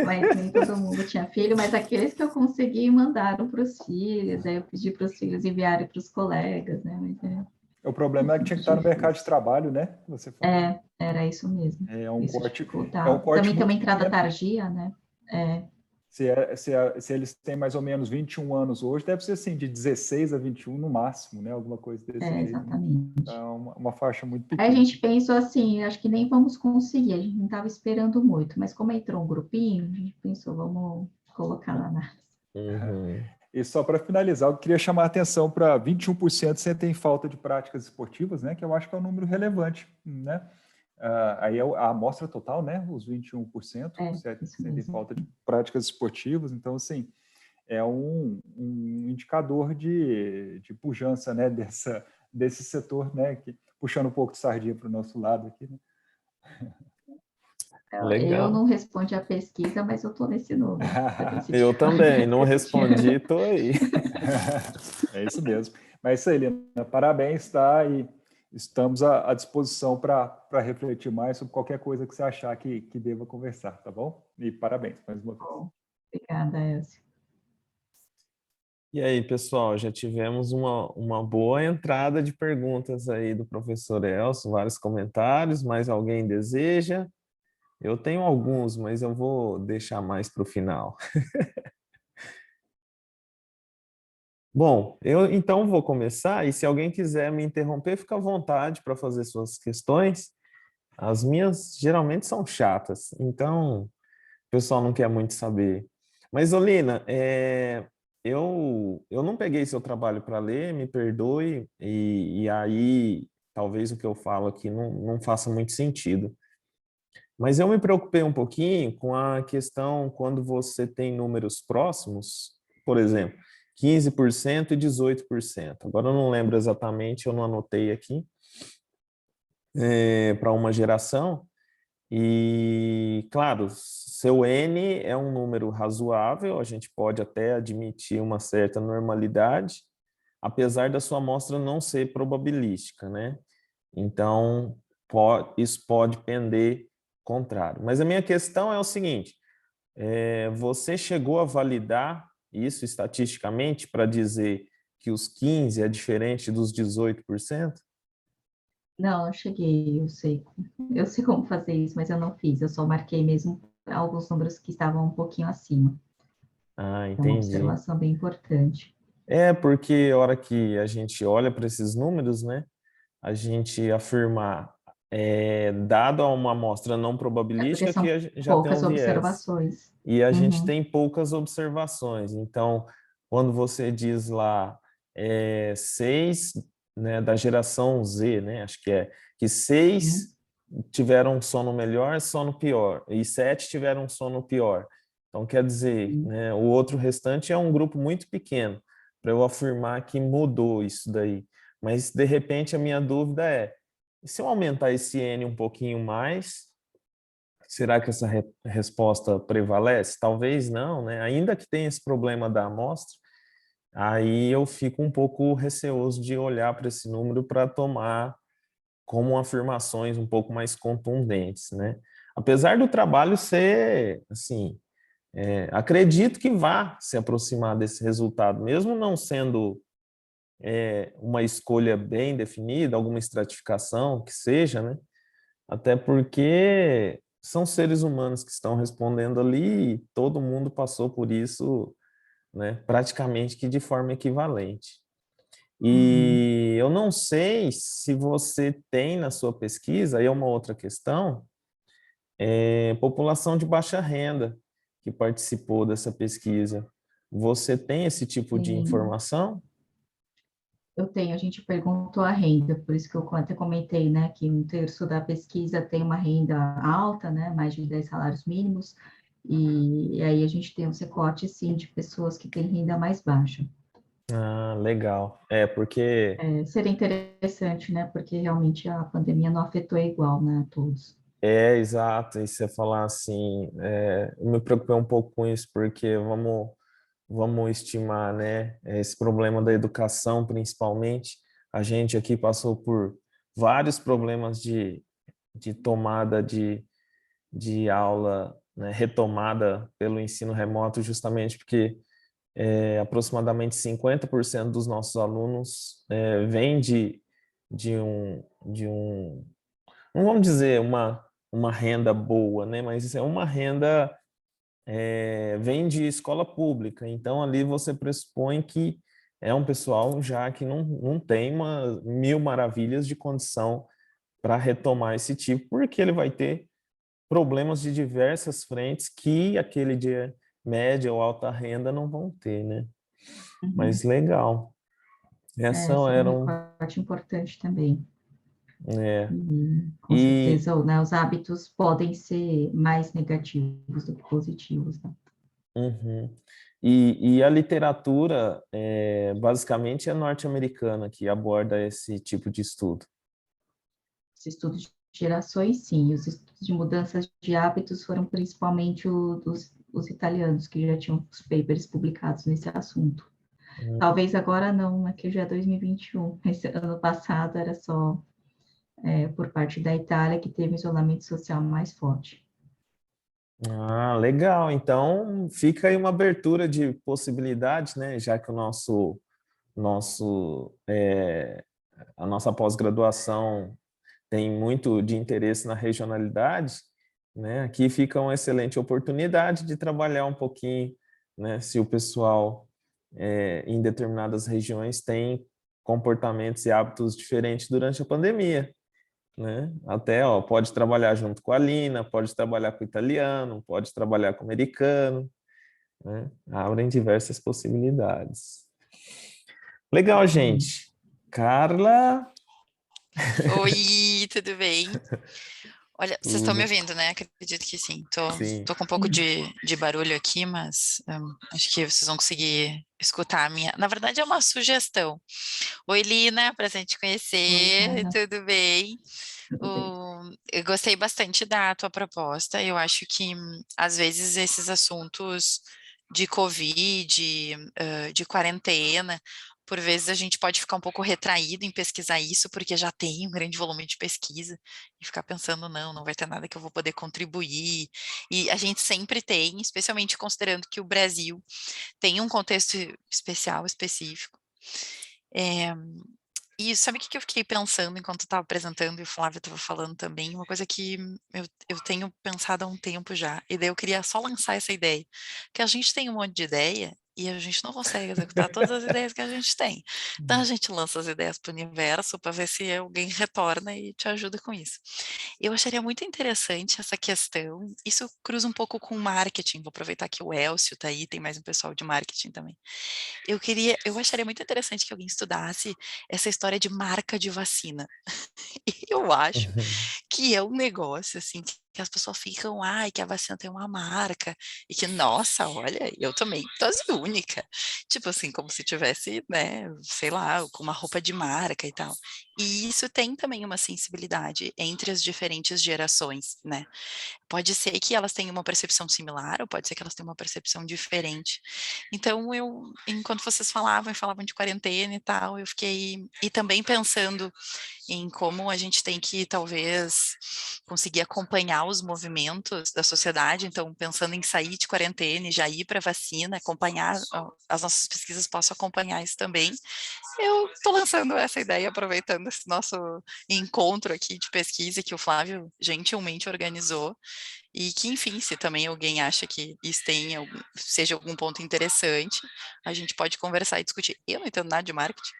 mas nem todo mundo tinha filho, mas aqueles que eu consegui mandaram para os filhos, aí eu pedi para os filhos enviarem para os colegas, né? Mas O problema é que tinha que muito estar no mercado de difícil. trabalho, né? Você falou. Era isso mesmo. Isso é um Dificultava. corte Também tem uma muito entrada pequeno. tardia, né? É, Se eles têm mais ou menos 21 anos hoje, deve ser assim, de 16 a 21 no máximo, né? Alguma coisa desse jeito, né? É exatamente. uma faixa muito Aí a pequena. gente pensou assim, acho que nem vamos conseguir, a gente não estava esperando muito, mas como entrou um grupinho, a gente pensou, vamos colocar lá na. Uhum. E só para finalizar, eu queria chamar a atenção para 21% sentem falta de práticas esportivas, né? Que eu acho que é um número relevante, né? Aí é a amostra total, né? Os 21% Isso sentem mesmo. falta de práticas esportivas. Então, assim, é um indicador de pujança, né? Desse setor, né? Puxando um pouco de sardinha para o nosso lado aqui, né? Eu Legal. não respondi a pesquisa, mas eu estou nesse número. Você decidiu. Eu também, não respondi, tô aí. É isso mesmo. Mas é isso aí, Helena. Parabéns, tá? E estamos à disposição para refletir mais sobre qualquer coisa que você achar que deva conversar, tá bom? E parabéns mais uma vez. Bom, obrigada, Elcio. E aí, pessoal, já tivemos uma boa entrada de perguntas aí do professor Elcio, vários comentários, mais alguém deseja? Eu tenho alguns, mas eu vou deixar mais para o final. Bom, eu então vou começar, e se alguém quiser me interromper, fica à vontade para fazer suas questões. As minhas geralmente são chatas, então o pessoal não quer muito saber. Mas, Olina, eu não peguei seu trabalho para ler, me perdoe, e aí talvez o que eu falo aqui não faça muito sentido. Mas eu me preocupei um pouquinho com a questão quando você tem números próximos, por exemplo, 15% e 18%. Agora eu não lembro exatamente, eu não anotei aqui, para uma geração. E, claro, seu N é um número razoável, a gente pode até admitir uma certa normalidade, apesar da sua amostra não ser probabilística, né? Então, isso pode pender contrário. Mas a minha questão é o seguinte, você chegou a validar isso estatisticamente para dizer que os 15 é diferente dos 18%? Não, não cheguei, eu sei como fazer isso, mas eu não fiz, eu só marquei mesmo alguns números que estavam um pouquinho acima. Ah, É uma entendi. observação bem importante. É porque a hora que a gente olha para esses números, né, a gente afirmar, dado a uma amostra não É porque probabilística, que são já tem poucas um viés. observações. E a gente Uhum, tem poucas observações. Então, quando você diz lá 6, né, da geração Z, né, acho que uhum, 6 tiveram sono melhor, sono pior, e 7 tiveram sono pior. Então, quer dizer, uhum. né, o outro restante é um grupo muito pequeno, para eu afirmar que mudou isso daí. Mas, de repente, a minha dúvida e se eu aumentar esse N um pouquinho mais, será que essa resposta prevalece? Talvez não, né? Ainda que tenha esse problema da amostra, aí eu fico um pouco receoso de olhar para esse número para tomar como afirmações um pouco mais contundentes, né? Apesar do trabalho ser, assim, acredito que vá se aproximar desse resultado, mesmo não sendo uma escolha bem definida, alguma estratificação que seja, né? Até porque são seres humanos que estão respondendo ali e todo mundo passou por isso, né, praticamente que de forma equivalente. Uhum. E eu não sei se você tem na sua pesquisa, aí é uma outra questão, população de baixa renda que participou dessa pesquisa. Você tem esse tipo de Sim, informação? eu tenho, a gente perguntou a renda, por isso que eu até comentei, né, que um terço da pesquisa tem uma renda alta, né, mais de 10 salários mínimos, e aí a gente tem um recorte, sim, de pessoas que têm renda mais baixa. Ah, legal. Porque Seria interessante, né, porque realmente a pandemia não afetou igual, né, a todos. exato. E você falar assim, eu me preocupei um pouco com isso, porque vamos estimar, né, esse problema da educação, principalmente. A gente aqui passou por vários problemas de tomada de aula, né, retomada pelo ensino remoto, justamente porque aproximadamente 50% dos nossos alunos vêm de um, não vamos dizer uma renda boa, né, mas isso é uma renda vem de escola pública, então ali você pressupõe que é um pessoal já que não tem uma mil maravilhas de condição para retomar esse tipo, porque ele vai ter problemas de diversas frentes que aquele de média ou alta renda não vão ter, né? Mas Uhum. legal. Essa Seria um era um, recorte importante também. é, E, com e certeza, né, os hábitos podem ser mais negativos do que positivos, né? uhum. E a literatura, basicamente, é norte-americana que aborda esse tipo de estudo. Os estudos de gerações, sim, os estudos de mudanças de hábitos foram principalmente os italianos, que já tinham os papers publicados nesse assunto. Hum. Talvez agora não, né, que já é 2021. Esse ano passado era só por parte da Itália que teve isolamento social mais forte. Ah, legal. Então, fica aí uma abertura de possibilidades, né? Já que nosso, a nossa pós-graduação tem muito de interesse na regionalidade, né? Aqui fica uma excelente oportunidade de trabalhar um pouquinho, né? Se o pessoal em determinadas regiões tem comportamentos e hábitos diferentes durante a pandemia, né? Até, ó, pode trabalhar junto com a Lina, pode trabalhar com o italiano, pode trabalhar com o americano, né? Abrem diversas possibilidades. Legal, Exatamente. gente. Carla, Oi, tudo bem? Olha, vocês estão me tudo. ouvindo, né? Acredito que sim. Tô Sim. com um pouco de barulho aqui, mas acho que vocês vão conseguir escutar a minha. Na verdade, é uma sugestão. Oi, Lina, pra gente Oi, conhecer, Carla. tudo bem? Tudo bem? eu gostei bastante da tua proposta. Eu acho que, às vezes, esses assuntos de Covid, de quarentena, por vezes a gente pode ficar um pouco retraído em pesquisar isso, porque já tem um grande volume de pesquisa, e ficar pensando, não vai ter nada que eu vou poder contribuir. E a gente sempre tem, especialmente considerando que o Brasil tem um contexto especial, específico. E sabe o que eu fiquei pensando enquanto estava apresentando e o Flávio estava falando também? Uma coisa que eu tenho pensado há um tempo já, e daí eu queria só lançar essa ideia, que a gente tem um monte de ideia e a gente não consegue executar todas as ideias que a gente tem. Então a gente lança as ideias para o universo para ver se alguém retorna e te ajuda com isso. Eu acharia muito interessante essa questão, isso cruza um pouco com marketing, vou aproveitar que o Elcio está aí, tem mais um pessoal de marketing também. Eu acharia muito interessante que alguém estudasse essa história de marca de vacina. Eu acho que é um negócio, assim, que as pessoas ficam, ai, que a vacina tem uma marca, e que, nossa, olha, eu também, dose única. Tipo assim, como se tivesse, né, sei lá, com uma roupa de marca e tal. E isso tem também uma sensibilidade entre as diferentes gerações, né? Pode ser que elas tenham uma percepção similar, ou pode ser que elas tenham uma percepção diferente. Então, enquanto vocês falavam de quarentena e tal, eu fiquei, e também pensando em como a gente tem que, talvez, conseguir acompanhar os movimentos da sociedade, então, pensando em sair de quarentena e já ir para vacina, acompanhar, as nossas pesquisas possam acompanhar isso também. Eu estou lançando essa ideia, aproveitando esse nosso encontro aqui de pesquisa que o Flávio gentilmente organizou, e que, enfim, se também alguém acha que isso seja algum ponto interessante, a gente pode conversar e discutir. Eu não entendo nada de marketing,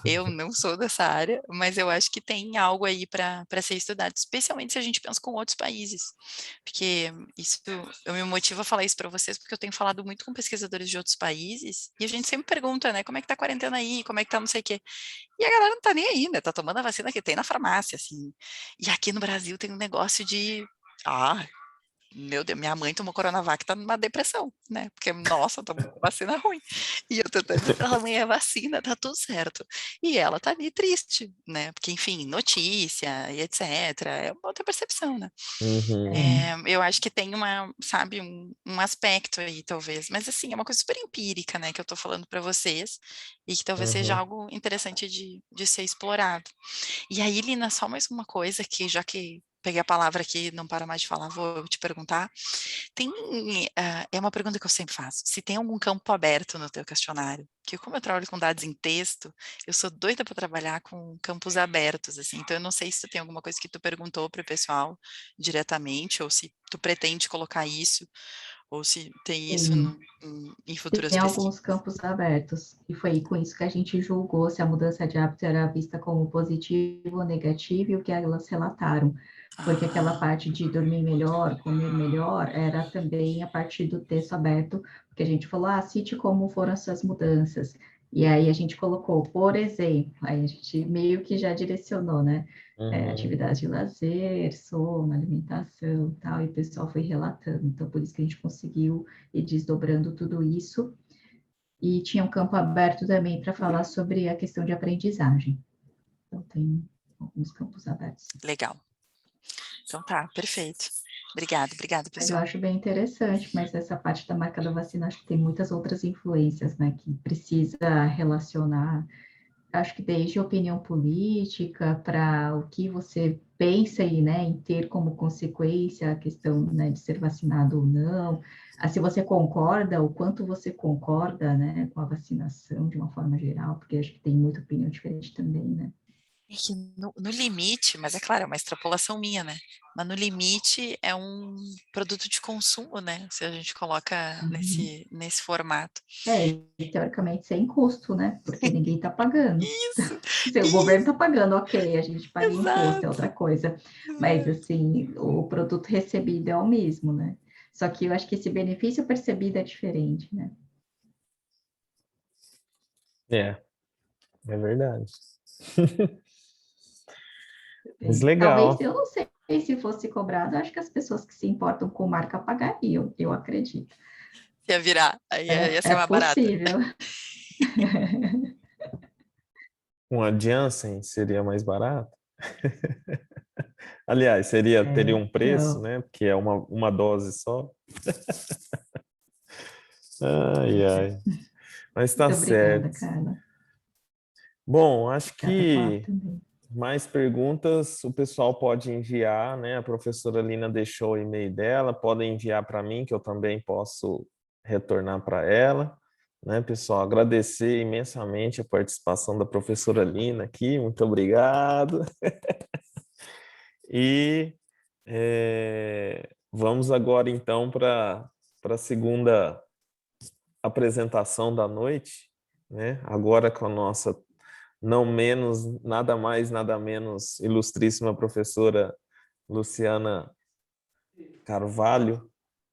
eu não sou dessa área, mas eu acho que tem algo aí para ser estudado, especialmente se a gente pensa com outros países, porque isso, eu me motivo a falar isso para vocês, porque eu tenho falado muito com pesquisadores de outros países, e a gente sempre pergunta, né, como é que tá a quarentena aí, como é que tá não sei o quê, e a galera não tá nem aí, né, tá tomando a vacina que tem na farmácia, assim, e aqui no Brasil tem um negócio de, meu Deus, minha mãe tomou Coronavac, tá numa depressão, né? Porque, nossa, tomou vacina ruim. E eu tentando dizer pra ela, mãe, é vacina, tá tudo certo. E ela tá ali triste, né? Porque, enfim, notícia e etc. É uma outra percepção, né? Uhum. Eu acho que tem sabe, um aspecto aí, talvez. Mas, assim, é uma coisa super empírica, né? Que eu tô falando para vocês. E que talvez seja Uhum. algo interessante de ser explorado. E aí, Lina, só mais uma coisa que, já que peguei a palavra aqui, não para mais de falar, vou te perguntar. É uma pergunta que eu sempre faço. Se tem algum campo aberto no teu questionário, que como eu trabalho com dados em texto, eu sou doida para trabalhar com campos abertos, assim. Então, eu não sei se tu tem alguma coisa que tu perguntou para o pessoal diretamente, ou se tu pretende colocar isso, ou se tem isso Sim. em futuras Tem alguns pesquisas. campos abertos, e foi com isso que a gente julgou se a mudança de hábito era vista como positiva ou negativa e o que elas relataram, porque aquela Ah, parte de dormir melhor, comer melhor, era também a parte do texto aberto, porque a gente falou, cite como foram essas mudanças, e aí a gente colocou, por exemplo, aí a gente meio que já direcionou, né? Uhum. Atividade de lazer, sono, alimentação, tal, e o pessoal foi relatando, então por isso que a gente conseguiu e desdobrando tudo isso. E tinha um campo aberto também para falar sobre a questão de aprendizagem. Então, tem alguns campos abertos. legal. Então tá, perfeito. Obrigada, Mas eu pessoal. acho bem interessante, mas essa parte da marca da vacina, acho que tem muitas outras influências, né, que precisa relacionar, acho que desde a opinião política para o que você pensa aí, né, em ter como consequência a questão, né, de ser vacinado ou não, se você concorda, o quanto você concorda, né, com a vacinação de uma forma geral, porque acho que tem muita opinião diferente também, né. É que no limite, mas é claro, é uma extrapolação minha, né? Mas no limite é um produto de consumo, né? Se a gente coloca Uhum. nesse formato. E teoricamente sem custo, né, porque ninguém está pagando. Isso, Se o governo isso, está pagando, ok, a gente paga imposto, é outra exato. coisa. Mas, assim, o produto recebido é o mesmo, né? Só que eu acho que esse benefício percebido é diferente, né? É, é verdade. Mas Talvez, legal. eu não sei se fosse cobrado, acho que as pessoas que se importam com marca pagariam, eu acredito. Ia virar, aí ia ser É uma barata. possível. Uma Janssen seria mais barato? Aliás, teria um preço, Então, né? Porque é uma dose só. Ai, ai. Mas tá muito obrigada, certo. Carla. Bom, acho Obrigada, Flávio, que também. mais perguntas o pessoal pode enviar, né? A professora Lina deixou o e-mail dela, podem enviar para mim, que eu também posso retornar para ela. Né, pessoal, agradecer imensamente a participação da professora Lina aqui, muito obrigado. E vamos agora então para a segunda apresentação da noite, né? Agora com a nossa não menos, nada mais, nada menos ilustríssima professora Luciana Carvalho,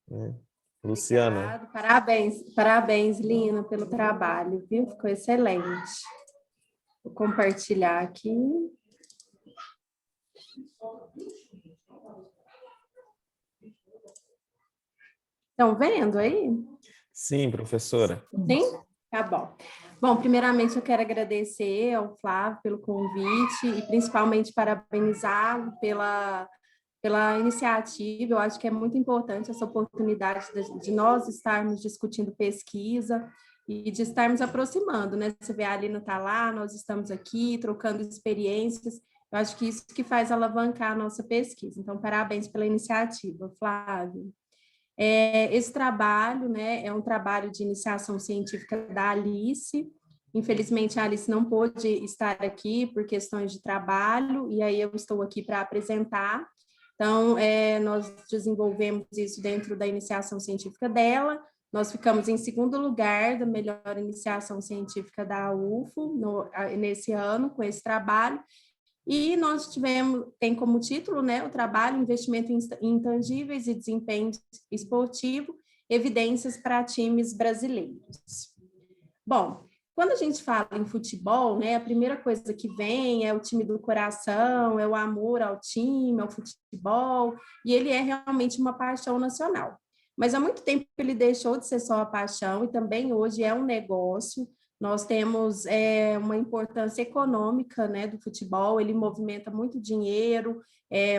né? Luciana. Obrigado, parabéns, parabéns, Lina, pelo trabalho, viu? Ficou excelente. Vou compartilhar aqui. Estão vendo aí? Sim, professora. Sim? Tá bom. Bom, primeiramente eu quero agradecer ao Flávio pelo convite e principalmente parabenizá-lo pela iniciativa. Eu acho que é muito importante essa oportunidade de nós estarmos discutindo pesquisa e de estarmos aproximando, né? Você vê a Alina está lá, nós estamos aqui trocando experiências. Eu acho que isso que faz alavancar a nossa pesquisa. Então, parabéns pela iniciativa, Flávio. Esse trabalho, né, é um trabalho de iniciação científica da Alice. Infelizmente, a Alice não pôde estar aqui por questões de trabalho, e aí eu estou aqui para apresentar. Então, nós desenvolvemos isso dentro da iniciação científica dela. Nós ficamos em segundo lugar da melhor iniciação científica da UFO nesse ano, com esse trabalho. E nós tem como título, né, o trabalho Investimento em Intangíveis e Desempenho Esportivo, Evidências para Times Brasileiros. Bom, quando a gente fala em futebol, né, a primeira coisa que vem é o time do coração, é o amor ao time, ao futebol, e ele é realmente uma paixão nacional. Mas há muito tempo ele deixou de ser só a paixão e também hoje é um negócio. Nós temos uma importância econômica, né, do futebol, ele movimenta muito dinheiro,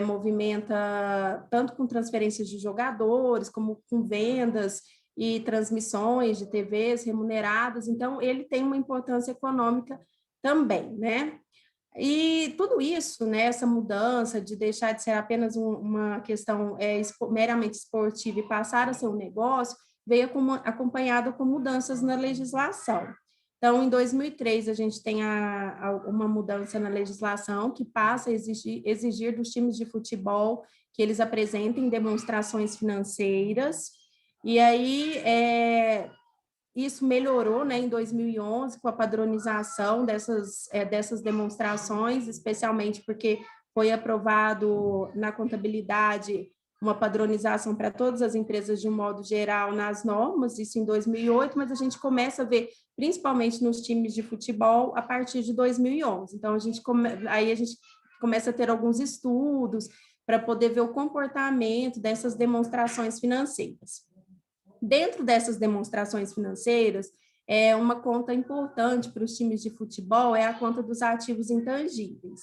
movimenta tanto com transferências de jogadores, como com vendas e transmissões de TVs remuneradas, então ele tem uma importância econômica também, né? E tudo isso, né, essa mudança de deixar de ser apenas uma questão meramente esportiva e passar a ser um negócio, veio acompanhada com mudanças na legislação. Então, em 2003, a gente tem uma mudança na legislação que passa a exigir dos times de futebol que eles apresentem demonstrações financeiras. E aí, isso melhorou, né, em 2011 com a padronização dessas demonstrações, especialmente porque foi aprovado na contabilidade uma padronização para todas as empresas de um modo geral nas normas, isso em 2008, mas a gente começa a ver, principalmente nos times de futebol, a partir de 2011. Então, aí a gente começa a ter alguns estudos para poder ver o comportamento dessas demonstrações financeiras. Dentro dessas demonstrações financeiras, uma conta importante para os times de futebol é a conta dos ativos intangíveis.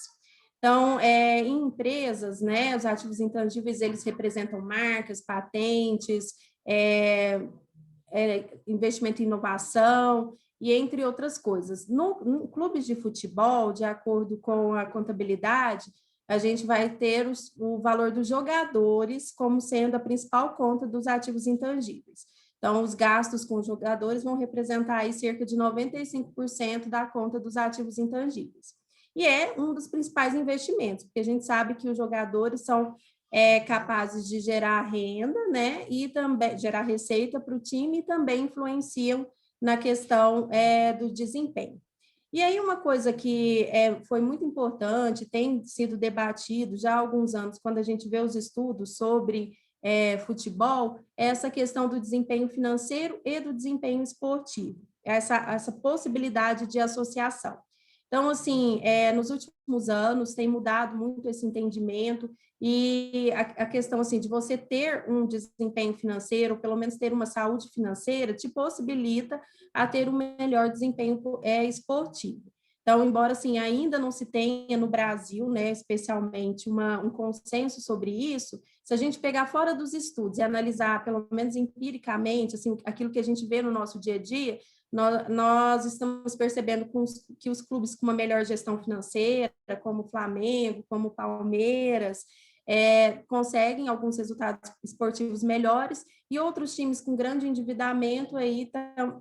Então, em empresas, né, os ativos intangíveis, eles representam marcas, patentes, investimento em inovação, e entre outras coisas. No clubes de futebol, de acordo com a contabilidade, a gente vai ter o valor dos jogadores como sendo a principal conta dos ativos intangíveis. Então, os gastos com os jogadores vão representar aí cerca de 95% da conta dos ativos intangíveis. E é um dos principais investimentos, porque a gente sabe que os jogadores são capazes de gerar renda, né, e também gerar receita para o time e também influenciam na questão do desempenho. E aí uma coisa que foi muito importante, tem sido debatido já há alguns anos, quando a gente vê os estudos sobre futebol, é essa questão do desempenho financeiro e do desempenho esportivo, essa possibilidade de associação. Então, assim, nos últimos anos tem mudado muito esse entendimento e a questão, assim, de você ter um desempenho financeiro, ou pelo menos ter uma saúde financeira, te possibilita a ter um melhor desempenho esportivo. Então, embora assim, ainda não se tenha no Brasil, né, especialmente, um consenso sobre isso, se a gente pegar fora dos estudos e analisar, pelo menos empiricamente, assim, aquilo que a gente vê no nosso dia a dia, nós estamos percebendo que os clubes com uma melhor gestão financeira, como o Flamengo, como o Palmeiras, conseguem alguns resultados esportivos melhores, e outros times com grande endividamento aí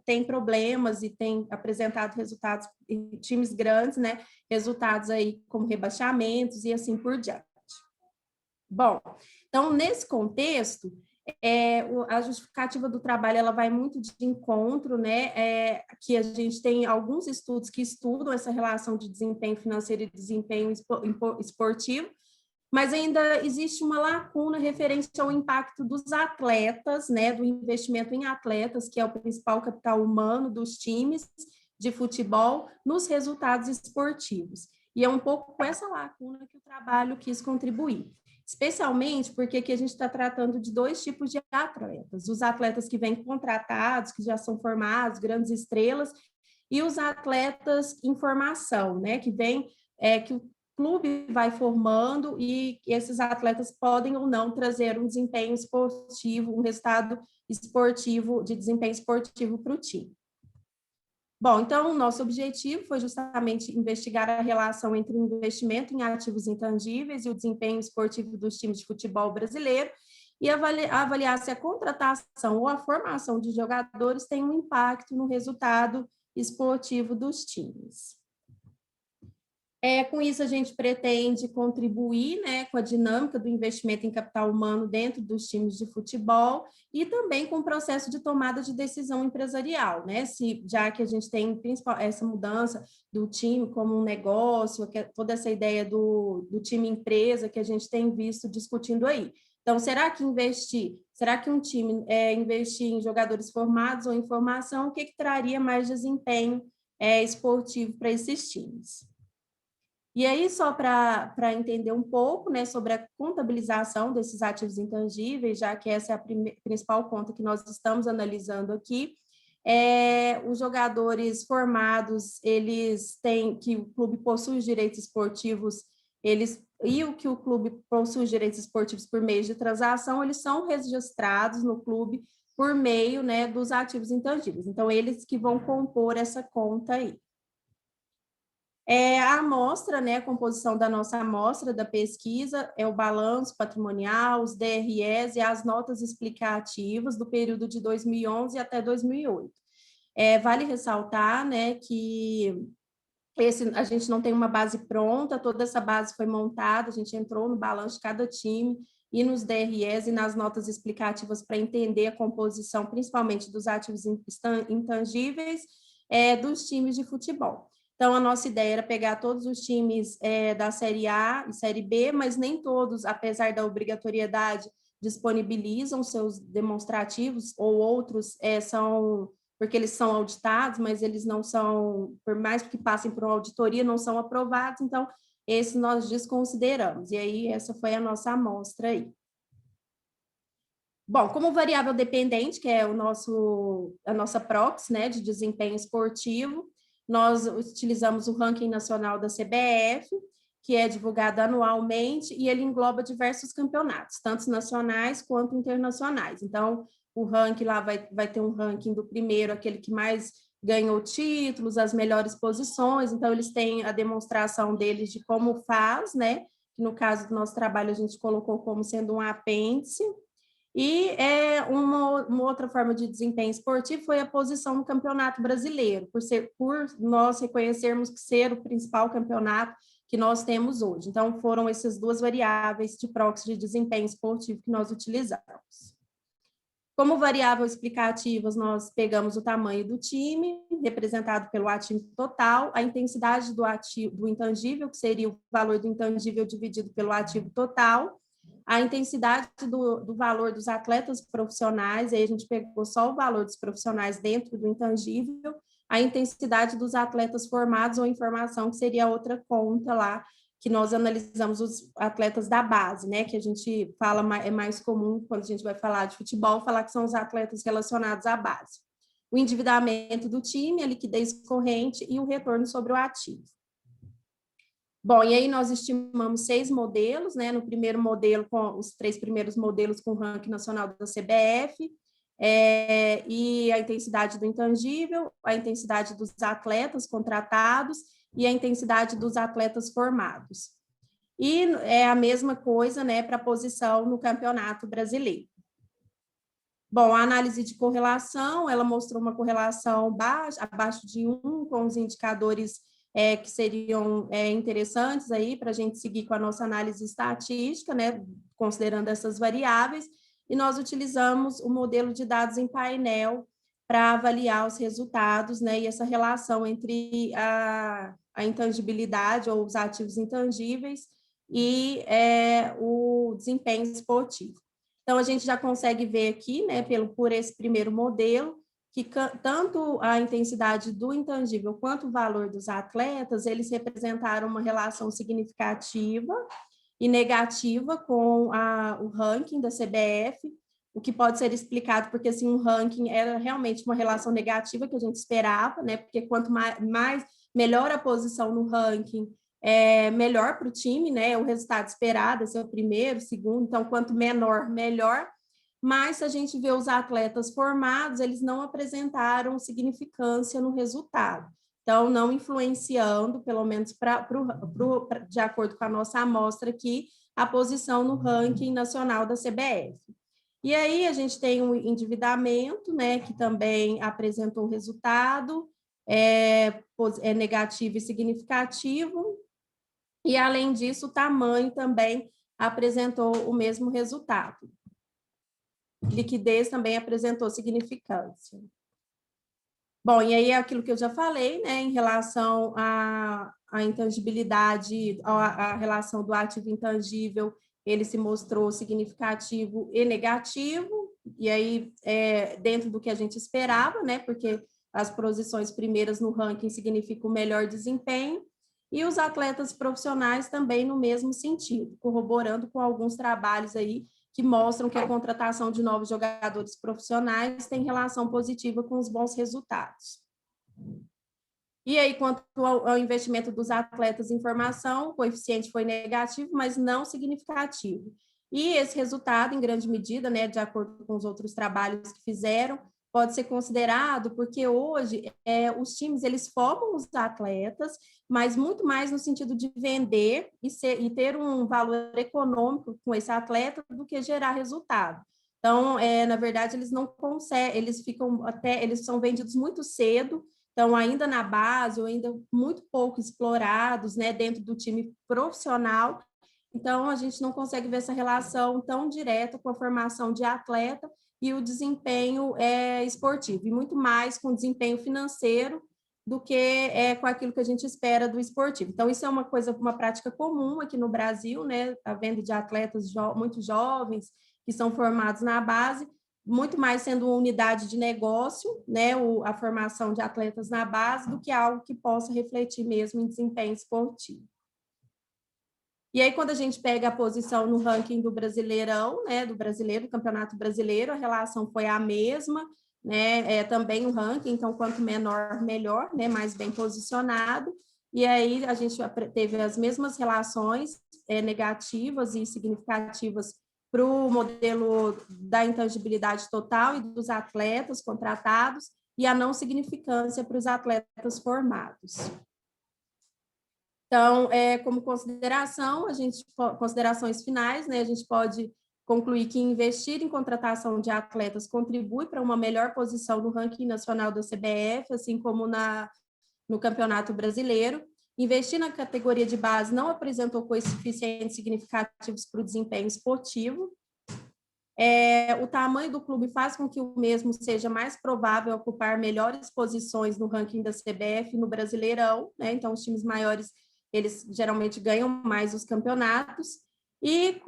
têm problemas e têm apresentado resultados, times grandes, né, resultados aí como rebaixamentos e assim por diante. Bom, então, nesse contexto, a justificativa do trabalho ela vai muito de encontro, né? Que a gente tem alguns estudos que estudam essa relação de desempenho financeiro e desempenho esportivo, mas ainda existe uma lacuna referente ao impacto dos atletas, né? Do investimento em atletas, que é o principal capital humano dos times de futebol, nos resultados esportivos. E é um pouco com essa lacuna que o trabalho quis contribuir. Especialmente porque aqui a gente está tratando de dois tipos de atletas. Os atletas que vêm contratados, que já são formados, grandes estrelas, e os atletas em formação, né? Que vem, que o clube vai formando e esses atletas podem ou não trazer um desempenho esportivo, um resultado esportivo, de desempenho esportivo para o time. Bom, então, o nosso objetivo foi justamente investigar a relação entre o investimento em ativos intangíveis e o desempenho esportivo dos times de futebol brasileiro e avaliar se a contratação ou a formação de jogadores tem um impacto no resultado esportivo dos times. Com isso, a gente pretende contribuir, né, com a dinâmica do investimento em capital humano dentro dos times de futebol e também com o processo de tomada de decisão empresarial, né? Já que a gente tem essa mudança do time como um negócio, toda essa ideia do time empresa que a gente tem visto discutindo aí. Então, será que um time investir em jogadores formados ou em formação, o que traria mais desempenho esportivo para esses times? E aí, só para entender um pouco, né, sobre a contabilização desses ativos intangíveis, já que essa é a principal conta que nós estamos analisando aqui, os jogadores formados, eles têm que o clube possui os direitos esportivos, o que o clube possui os direitos esportivos por meio de transação, eles são registrados no clube por meio, né, dos ativos intangíveis. Então, eles que vão compor essa conta aí. A amostra, né, a composição da nossa amostra da pesquisa é o balanço patrimonial, os DREs e as notas explicativas do período de 2011 até 2008. Vale ressaltar, né, que a gente não tem uma base pronta, toda essa base foi montada, a gente entrou no balanço de cada time e nos DREs e nas notas explicativas para entender a composição, principalmente dos ativos intangíveis dos times de futebol. Então, a nossa ideia era pegar todos os times da Série A e Série B, mas nem todos, apesar da obrigatoriedade, disponibilizam seus demonstrativos, ou outros porque eles são auditados, mas eles não são, por mais que passem por uma auditoria, não são aprovados, então, esse nós desconsideramos. E aí, essa foi a nossa amostra aí. Bom, como variável dependente, que é a nossa proxy, né, de desempenho esportivo, nós utilizamos o ranking nacional da CBF, que é divulgado anualmente, e ele engloba diversos campeonatos, tanto nacionais quanto internacionais. Então, o ranking lá vai ter um ranking do primeiro, aquele que mais ganhou títulos, as melhores posições, então eles têm a demonstração deles de como faz, né? Que no caso do nosso trabalho a gente colocou como sendo um apêndice. E uma outra forma de desempenho esportivo foi a posição no Campeonato Brasileiro, por nós reconhecermos que ser o principal campeonato que nós temos hoje. Então, foram essas duas variáveis de proxy de desempenho esportivo que nós utilizamos. Como variável explicativas, nós pegamos o tamanho do time, representado pelo ativo total, a intensidade do intangível, que seria o valor do intangível dividido pelo ativo total, a intensidade do valor dos atletas profissionais, aí a gente pegou só o valor dos profissionais dentro do intangível, a intensidade dos atletas formados ou em formação, que seria outra conta lá, que nós analisamos os atletas da base, né, que a gente fala, é mais comum quando a gente vai falar de futebol, falar que são os atletas relacionados à base. o endividamento do time, a liquidez corrente e o retorno sobre o ativo. Bom, e aí nós estimamos 6 modelos, né? No primeiro modelo, com os 3 primeiros modelos com o ranking nacional da CBF, e a intensidade do intangível, a intensidade dos atletas contratados e a intensidade dos atletas formados. E é a mesma coisa, né, para a posição no Campeonato Brasileiro. Bom, a análise de correlação, ela mostrou uma correlação abaixo de 1, com os indicadores que seriam interessantes aí para a gente seguir com a nossa análise estatística, né, considerando essas variáveis, e nós utilizamos o modelo de dados em painel para avaliar os resultados, né, e essa relação entre a intangibilidade ou os ativos intangíveis e o desempenho esportivo. Então, a gente já consegue ver aqui, né, por esse primeiro modelo, que tanto a intensidade do intangível quanto o valor dos atletas, eles representaram uma relação significativa e negativa com o ranking da CBF, o que pode ser explicado porque, assim, um ranking era realmente uma relação negativa que a gente esperava, né, porque quanto melhor a posição no ranking, melhor para o time, né, o resultado esperado é ser o primeiro, segundo, então, quanto menor, melhor. Mas, se a gente vê os atletas formados, eles não apresentaram significância no resultado. Então, não influenciando, pelo menos de acordo com a nossa amostra aqui, a posição no ranking nacional da CBF. E aí, a gente tem um endividamento, né, que também apresentou um resultado negativo e significativo. E, além disso, o tamanho também apresentou o mesmo resultado. Liquidez também apresentou significância. Bom, e aí é aquilo que eu já falei, né, em relação à intangibilidade, à relação do ativo intangível, ele se mostrou significativo e negativo, e aí dentro do que a gente esperava, né, porque as posições primeiras no ranking significam o melhor desempenho, e os atletas profissionais também no mesmo sentido, corroborando com alguns trabalhos aí que mostram que a contratação de novos jogadores profissionais tem relação positiva com os bons resultados. E aí, quanto ao investimento dos atletas em formação, o coeficiente foi negativo, mas não significativo. E esse resultado, em grande medida, né, de acordo com os outros trabalhos que fizeram, pode ser considerado porque hoje os times eles formam os atletas, mas muito mais no sentido de vender e ter um valor econômico com esse atleta do que gerar resultado. Então, na verdade, eles não conseguem, eles são vendidos muito cedo, então ainda na base ou ainda muito pouco explorados, né, dentro do time profissional. Então, a gente não consegue ver essa relação tão direta com a formação de atleta e o desempenho esportivo, e muito mais com o desempenho financeiro do que com aquilo que a gente espera do esportivo. Então, isso é uma prática comum aqui no Brasil, né? A venda de atletas muito jovens que são formados na base, muito mais sendo uma unidade de negócio, né? A formação de atletas na base, do que algo que possa refletir mesmo em desempenho esportivo. E aí, quando a gente pega a posição no ranking do Brasileirão, né, do Campeonato Brasileiro, a relação foi a mesma, né, também o ranking, então, quanto menor, melhor, né, mais bem posicionado. E aí, a gente teve as mesmas relações negativas e significativas para o modelo da intangibilidade total e dos atletas contratados, e a não significância para os atletas formados. Então, como considerações finais, né, a gente pode concluir que investir em contratação de atletas contribui para uma melhor posição no ranking nacional da CBF, assim como no Campeonato Brasileiro. Investir na categoria de base não apresentou coeficientes significativos para o desempenho esportivo. O tamanho do clube faz com que o mesmo seja mais provável ocupar melhores posições no ranking da CBF no Brasileirão, né? Então, os times maiores eles geralmente ganham mais os campeonatos, e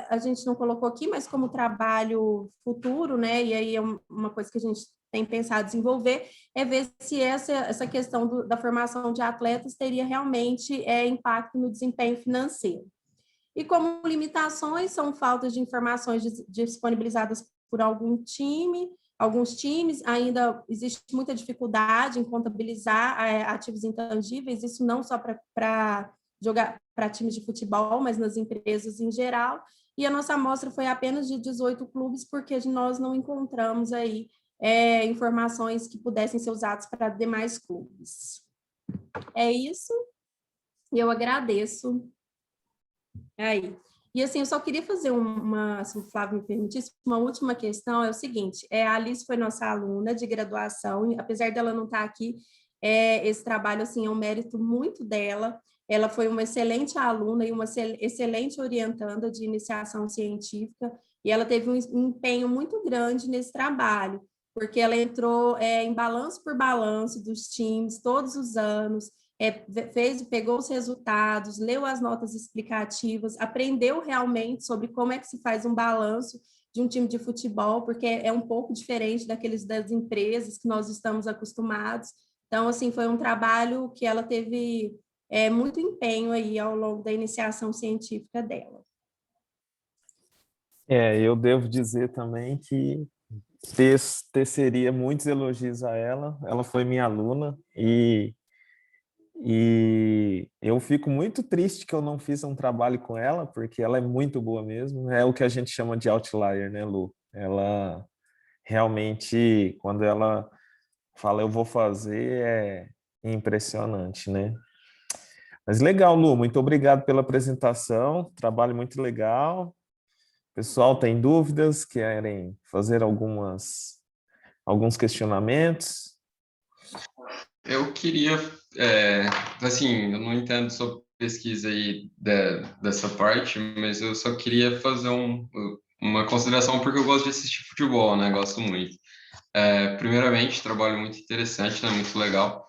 a gente não colocou aqui, mas como trabalho futuro, né, e aí é uma coisa que a gente tem pensado desenvolver, é ver se essa questão da formação de atletas teria realmente impacto no desempenho financeiro. E como limitações, são faltas de informações disponibilizadas por algum time, alguns times, ainda existe muita dificuldade em contabilizar ativos intangíveis, isso não só para jogar para times de futebol, mas nas empresas em geral. E a nossa amostra foi apenas de 18 clubes, porque nós não encontramos aí informações que pudessem ser usadas para demais clubes. É isso, e eu agradeço. Aí. E assim, eu só queria fazer se o Flávio me permitisse, uma última questão, é o seguinte, a Alice foi nossa aluna de graduação, e apesar dela não estar aqui, esse trabalho, assim, é um mérito muito dela, ela foi uma excelente aluna e uma excelente orientanda de iniciação científica, e ela teve um empenho muito grande nesse trabalho, porque ela entrou em balanço por balanço dos times todos os anos, pegou os resultados, leu as notas explicativas, aprendeu realmente sobre como é que se faz um balanço de um time de futebol, porque é um pouco diferente daqueles das empresas que nós estamos acostumados. Então, assim, foi um trabalho que ela teve muito empenho aí ao longo da iniciação científica dela. Eu devo dizer também que teceria muitos elogios a ela. Ela foi minha aluna e eu fico muito triste que eu não fiz um trabalho com ela, porque ela é muito boa mesmo. É o que a gente chama de outlier, né, Lu? Ela realmente, quando ela fala eu vou fazer, é impressionante, né? Mas legal, Lu, muito obrigado pela apresentação, trabalho muito legal. Pessoal, tem dúvidas? Querem fazer alguns questionamentos? Eu queria, assim, eu não entendo sobre pesquisa aí dessa parte, mas eu só queria fazer uma consideração porque eu gosto de assistir futebol, né? Gosto muito. Primeiramente, trabalho muito interessante, né? Muito legal.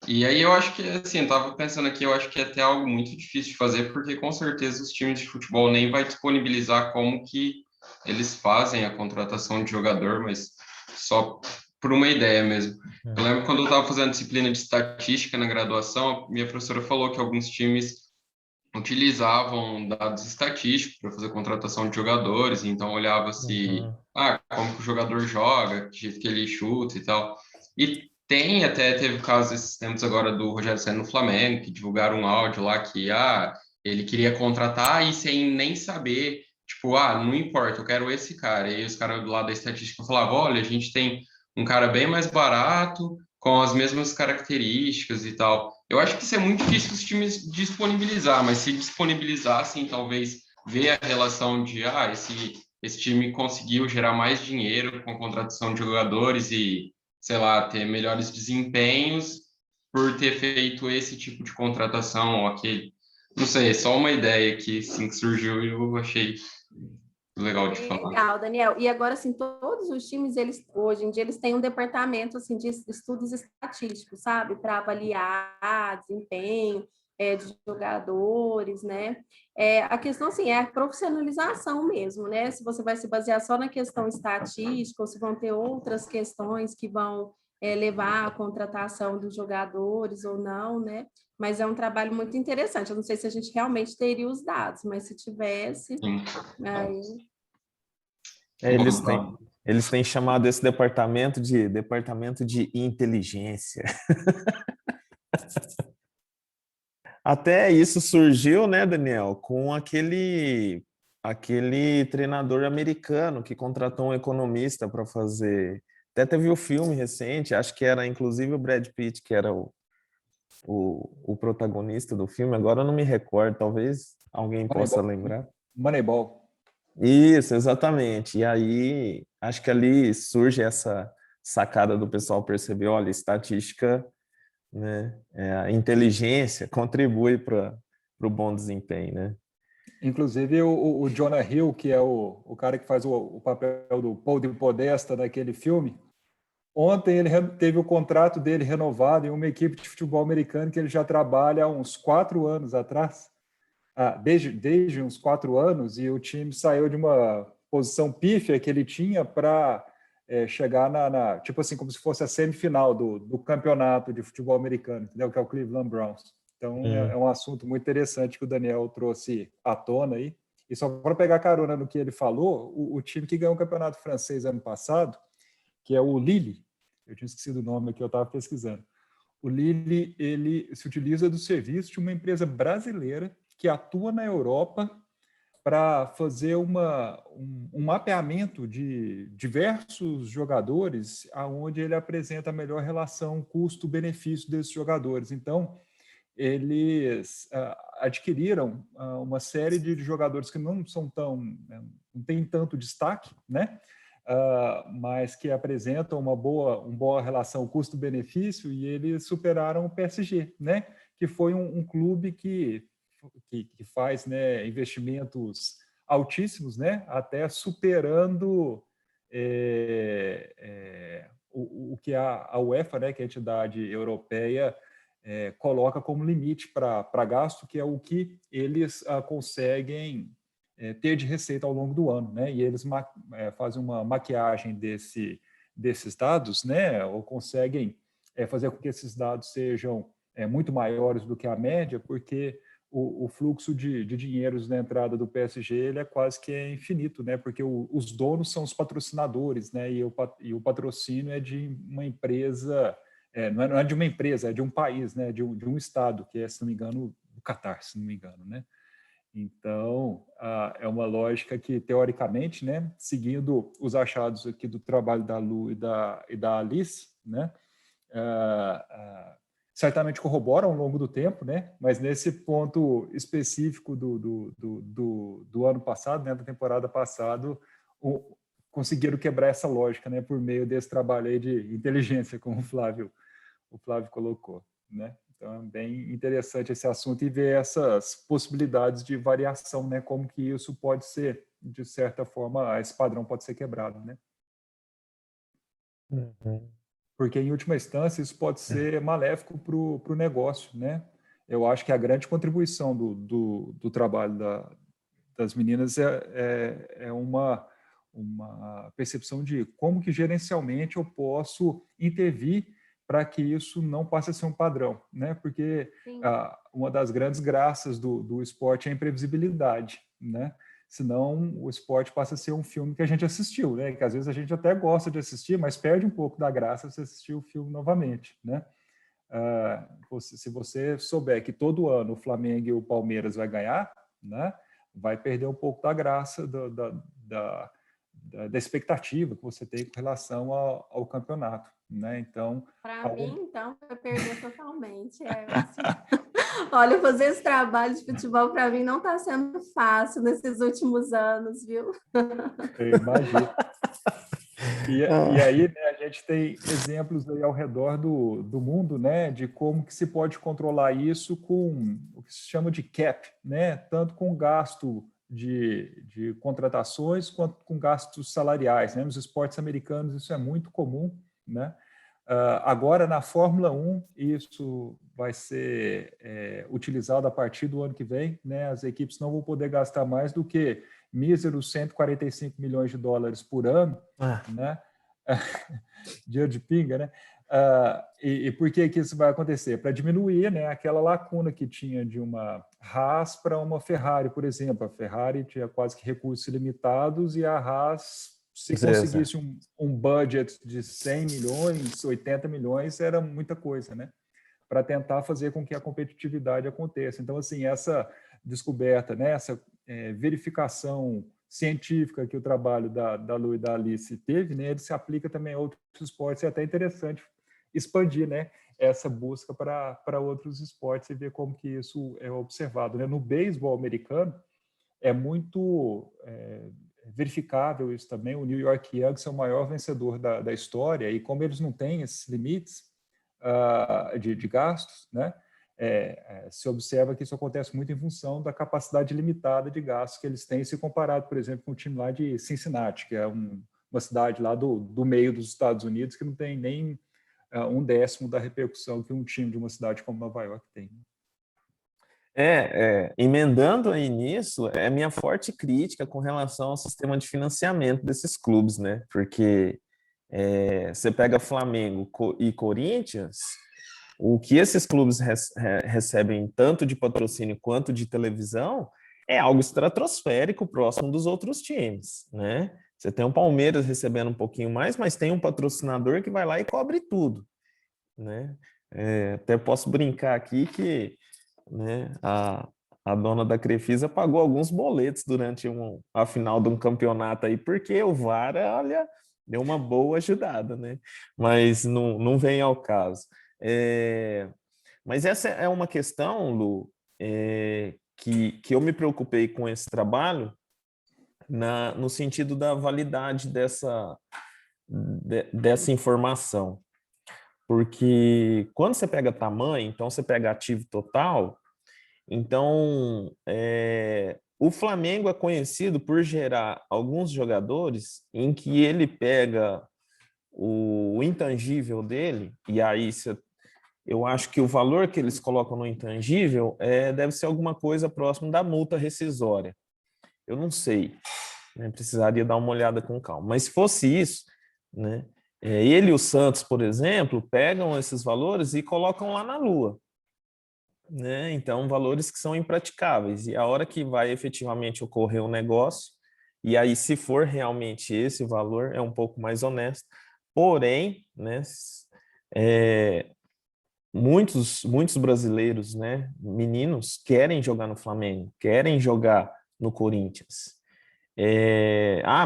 E aí eu acho que, assim, eu tava pensando aqui, eu acho que é até algo muito difícil de fazer, porque com certeza os times de futebol nem vai disponibilizar como que eles fazem a contratação de jogador, mas só por uma ideia mesmo. Eu lembro quando eu estava fazendo disciplina de estatística na graduação, minha professora falou que alguns times utilizavam dados estatísticos para fazer contratação de jogadores, então olhava se, como que o jogador joga, que jeito que ele chuta e tal. E teve casos esses tempos agora do Rogério Ceni no Flamengo, que divulgaram um áudio lá que, ele queria contratar e sem nem saber, tipo, não importa, eu quero esse cara. E aí os caras lá da estatística falavam, olha, a gente tem um cara bem mais barato, com as mesmas características e tal. Eu acho que isso é muito difícil os times disponibilizar, mas se disponibilizassem, talvez ver a relação de, esse time conseguiu gerar mais dinheiro com a contratação de jogadores e, sei lá, ter melhores desempenhos por ter feito esse tipo de contratação ou aquele. Não sei, é só uma ideia que, assim, que surgiu e eu achei legal de falar. Legal, Daniel. E agora, assim, todos os times, hoje em dia, eles têm um departamento, assim, de estudos estatísticos, sabe? Para avaliar desempenho de jogadores, né? A questão, assim, é a profissionalização mesmo, né? Se você vai se basear só na questão estatística ou se vão ter outras questões que vão levar à contratação dos jogadores ou não, né? Mas é um trabalho muito interessante. Eu não sei se a gente realmente teria os dados, mas se tivesse, aí... Eles têm chamado esse departamento de inteligência. Até isso surgiu, né, Daniel, com aquele treinador americano que contratou um economista para fazer. Até teve o filme recente, acho que era inclusive o Brad Pitt, que era o protagonista do filme. Agora eu não me recordo, talvez alguém possa lembrar. Moneyball. Isso, exatamente. E aí, acho que ali surge essa sacada do pessoal perceber, olha, estatística, né, a inteligência contribui para o bom desempenho, né? Inclusive o Jonah Hill, que é o cara que faz o papel do Paul de Podesta naquele filme, ontem ele teve o contrato dele renovado em uma equipe de futebol americano que ele já trabalha há uns 4 anos atrás, desde uns 4 anos, e o time saiu de uma posição pífia que ele tinha para chegar tipo assim, como se fosse a semifinal do campeonato de futebol americano, entendeu? Que é o Cleveland Browns. Então, é um assunto muito interessante que o Daniel trouxe à tona aí. E só para pegar carona no que ele falou, o time que ganhou o campeonato francês ano passado que é o Lille. Eu tinha esquecido o nome aqui, eu estava pesquisando. O Lille, ele se utiliza do serviço de uma empresa brasileira que atua na Europa para fazer um mapeamento de diversos jogadores, aonde ele apresenta a melhor relação custo-benefício desses jogadores. Então, eles adquiriram uma série de jogadores que não são não têm tanto destaque, né? Mas que apresentam uma boa relação custo-benefício, e eles superaram o PSG, né? Que foi um clube que faz, né, investimentos altíssimos, né? Até superando o que a UEFA, né, que é a entidade europeia, coloca como limite para gasto, que é o que eles conseguem ter de receita ao longo do ano, né? E eles fazem uma maquiagem desses dados, né? Ou conseguem fazer com que esses dados sejam muito maiores do que a média, porque o fluxo de dinheiros na entrada do PSG ele é quase que infinito, né? Porque os donos são os patrocinadores, né? E o patrocínio é de uma empresa, não é de uma empresa, é de um país, né? De um estado, que é, se não me engano, o Catar, se não me engano, né? Então, é uma lógica que, teoricamente, né, seguindo os achados aqui do trabalho da Lu e da Alice, né, certamente corroboram ao longo do tempo, né, mas nesse ponto específico do ano passado, né, da temporada passada, conseguiram quebrar essa lógica, né, por meio desse trabalho aí de inteligência, como o Flávio colocou, né. Então, é bem interessante esse assunto e ver essas possibilidades de variação, né? Como que isso pode ser, de certa forma, esse padrão pode ser quebrado, né? Uhum. Porque, em última instância, isso pode ser maléfico para o negócio, né? Eu acho que a grande contribuição do trabalho das meninas é uma percepção de como que gerencialmente eu posso intervir para que isso não passe a ser um padrão, né? Porque uma das grandes graças do esporte é a imprevisibilidade, né? Senão o esporte passa a ser um filme que a gente assistiu, né? Que às vezes a gente até gosta de assistir, mas perde um pouco da graça se assistir o filme novamente, né? Se você souber que todo ano o Flamengo e o Palmeiras vai ganhar, né? Vai perder um pouco da graça da expectativa que você tem com relação ao campeonato, né? Então, para mim, então, vai perder totalmente. Assim. Olha, fazer esse trabalho de futebol para mim não está sendo fácil nesses últimos anos, viu? Eu imagino. E aí, né, a gente tem exemplos aí ao redor do mundo, né, de como que se pode controlar isso com o que se chama de cap, né, tanto com gasto de contratações quanto com gastos salariais, né? Nos esportes americanos isso é muito comum, né? Agora, na Fórmula 1, isso vai ser utilizado a partir do ano que vem, né? As equipes não vão poder gastar mais do que míseros 145 milhões de dólares por ano, né? Dinheiro de pinga, né? E por que isso vai acontecer? Para diminuir, né, aquela lacuna que tinha de uma Haas para uma Ferrari, por exemplo. A Ferrari tinha quase que recursos ilimitados e a Haas, se conseguisse um budget de 100 milhões, 80 milhões, era muita coisa, né? Para tentar fazer com que a competitividade aconteça. Então, assim, essa descoberta, né, essa verificação científica que o trabalho da Lu e da Alice teve, né, ele se aplica também a outros esportes, e é até interessante expandir, né, essa busca para outros esportes e ver como que isso é observado, né? No beisebol americano é muito verificável isso também. O New York Yankees é o maior vencedor da história, e como eles não têm esses limites de gastos, né, se observa que isso acontece muito em função da capacidade limitada de gastos que eles têm, se comparado, por exemplo, com o time lá de Cincinnati, que é uma cidade lá do meio dos Estados Unidos, que não tem nem 1/10 da repercussão que um time de uma cidade como Nova York tem. Emendando aí nisso, é minha forte crítica com relação ao sistema de financiamento desses clubes, né? Porque você pega Flamengo e Corinthians, o que esses clubes recebem tanto de patrocínio quanto de televisão é algo estratosférico próximo dos outros times, né? Você tem o Palmeiras recebendo um pouquinho mais, mas tem um patrocinador que vai lá e cobre tudo, né? Até posso brincar aqui que, né, a dona da Crefisa pagou alguns boletos durante a final de um campeonato aí, porque o VAR, olha, deu uma boa ajudada, né? Mas não vem ao caso. Mas essa é uma questão, Lu, que eu me preocupei com esse trabalho no sentido da validade dessa informação. Porque quando você pega tamanho, então você pega ativo total, então o Flamengo é conhecido por gerar alguns jogadores em que ele pega o intangível dele, e aí eu acho que o valor que eles colocam no intangível deve ser alguma coisa próximo da multa rescisória. Eu não sei, né? Precisaria dar uma olhada com calma. Mas se fosse isso, né? Ele e o Santos, por exemplo, pegam esses valores e colocam lá na Lua, né? Então, valores que são impraticáveis. E a hora que vai efetivamente ocorrer o negócio, e aí, se for realmente esse valor, é um pouco mais honesto. Porém, né? Muitos brasileiros, né? Meninos querem jogar no Flamengo, querem jogar no Corinthians.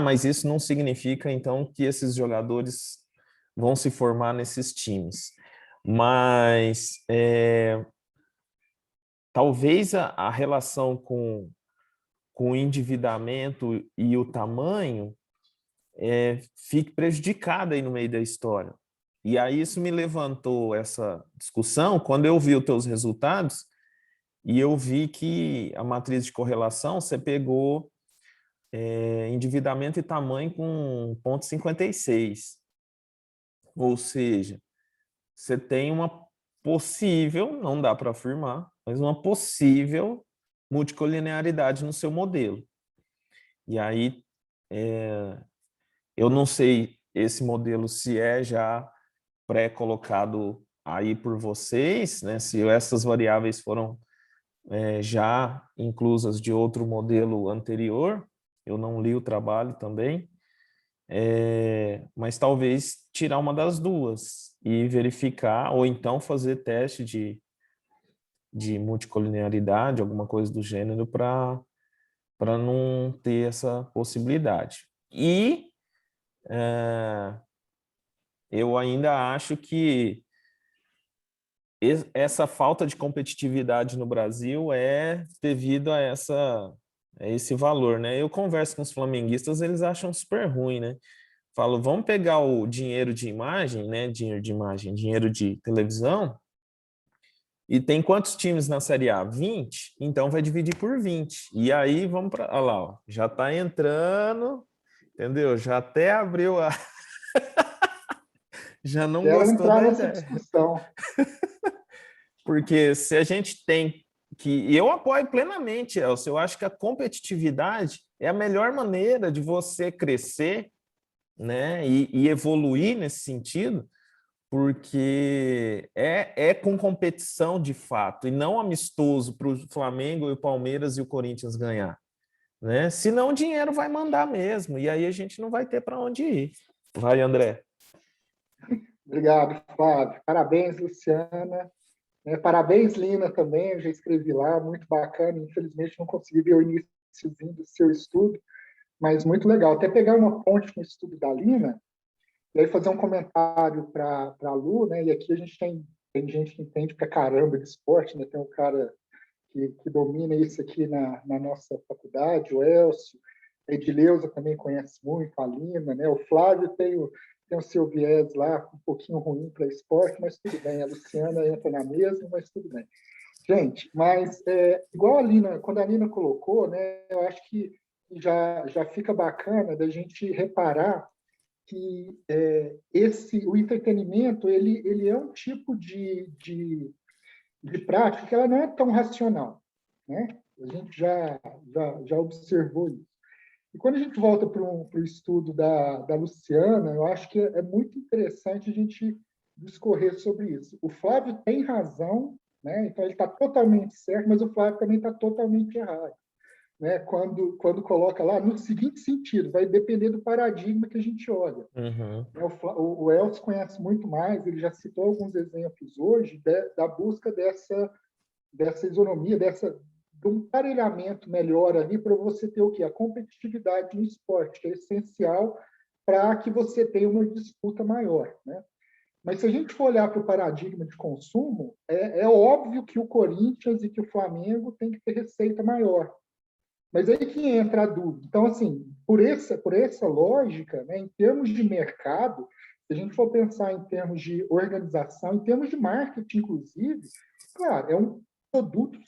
Mas isso não significa, então, que esses jogadores vão se formar nesses times. Mas talvez a relação com o endividamento e o tamanho fique prejudicada aí no meio da história. E aí isso me levantou essa discussão quando eu vi os teus resultados e eu vi que a matriz de correlação você pegou endividamento e tamanho com 0,56. Ou seja, você tem uma possível, não dá para afirmar, mas uma possível multicolinearidade no seu modelo. E aí, eu não sei esse modelo se é já pré-colocado aí por vocês, né? Se essas variáveis foram já inclusas de outro modelo anterior, eu não li o trabalho também, mas talvez tirar uma das duas e verificar, ou então fazer teste de multicolinearidade, alguma coisa do gênero, para não ter essa possibilidade. E eu ainda acho que essa falta de competitividade no Brasil é devido a esse valor, né? Eu converso com os flamenguistas, eles acham super ruim, né? Falo, vamos pegar o dinheiro de imagem, né? Dinheiro de imagem, dinheiro de televisão, e tem quantos times na Série A? 20? Então vai dividir por 20. E aí vamos para... Olha lá, ó, já está entrando, entendeu? Já até abriu a... já não Quero gostou entrar da nessa ideia. discussão. Porque se a gente tem que... E eu apoio plenamente, Elcio, eu acho que a competitividade é a melhor maneira de você crescer, né? E evoluir nesse sentido, porque é com competição de fato, e não amistoso para o Flamengo e o Palmeiras e o Corinthians ganhar, né? Senão o dinheiro vai mandar mesmo, e aí a gente não vai ter para onde ir. Vai, André. Obrigado, Flávio. Parabéns, Luciana. Parabéns, Lina, também. Eu já escrevi lá, muito bacana. Infelizmente, não consegui ver o iníciozinho do seu estudo, mas muito legal. Até pegar uma ponte no estudo da Lina, e aí fazer um comentário para a Lu, né? E aqui a gente tem gente que entende pra caramba de esporte, né? Tem um cara que domina isso aqui na nossa faculdade, o Elcio. A Edileuza também conhece muito, a Lina, né? O Flávio tem o seu viés lá, um pouquinho ruim para esporte, mas tudo bem. A Luciana entra na mesma, mas tudo bem. Gente, mas igual a Lina, quando a Lina colocou, né? Eu acho que já fica bacana da gente reparar que o entretenimento ele é um tipo de prática que ela não é tão racional, né? A gente já observou isso. E quando a gente volta para o estudo da Luciana, eu acho que é muito interessante a gente discorrer sobre isso. O Flávio tem razão, né? Então ele está totalmente certo, mas o Flávio também está totalmente errado. né, quando coloca lá, no seguinte sentido, vai depender do paradigma que a gente olha. Uhum. O Elcio conhece muito mais, ele já citou alguns exemplos hoje da busca dessa isonomia, de um parelhamento melhor ali para você ter o quê? A competitividade no esporte, que é essencial para que você tenha uma disputa maior, né? Mas se a gente for olhar para o paradigma de consumo, é óbvio que o Corinthians e que o Flamengo têm que ter receita maior. Mas aí que entra a dúvida. Então, assim, por essa lógica, né, em termos de mercado, se a gente for pensar em termos de organização, em termos de marketing, inclusive, claro, é um produto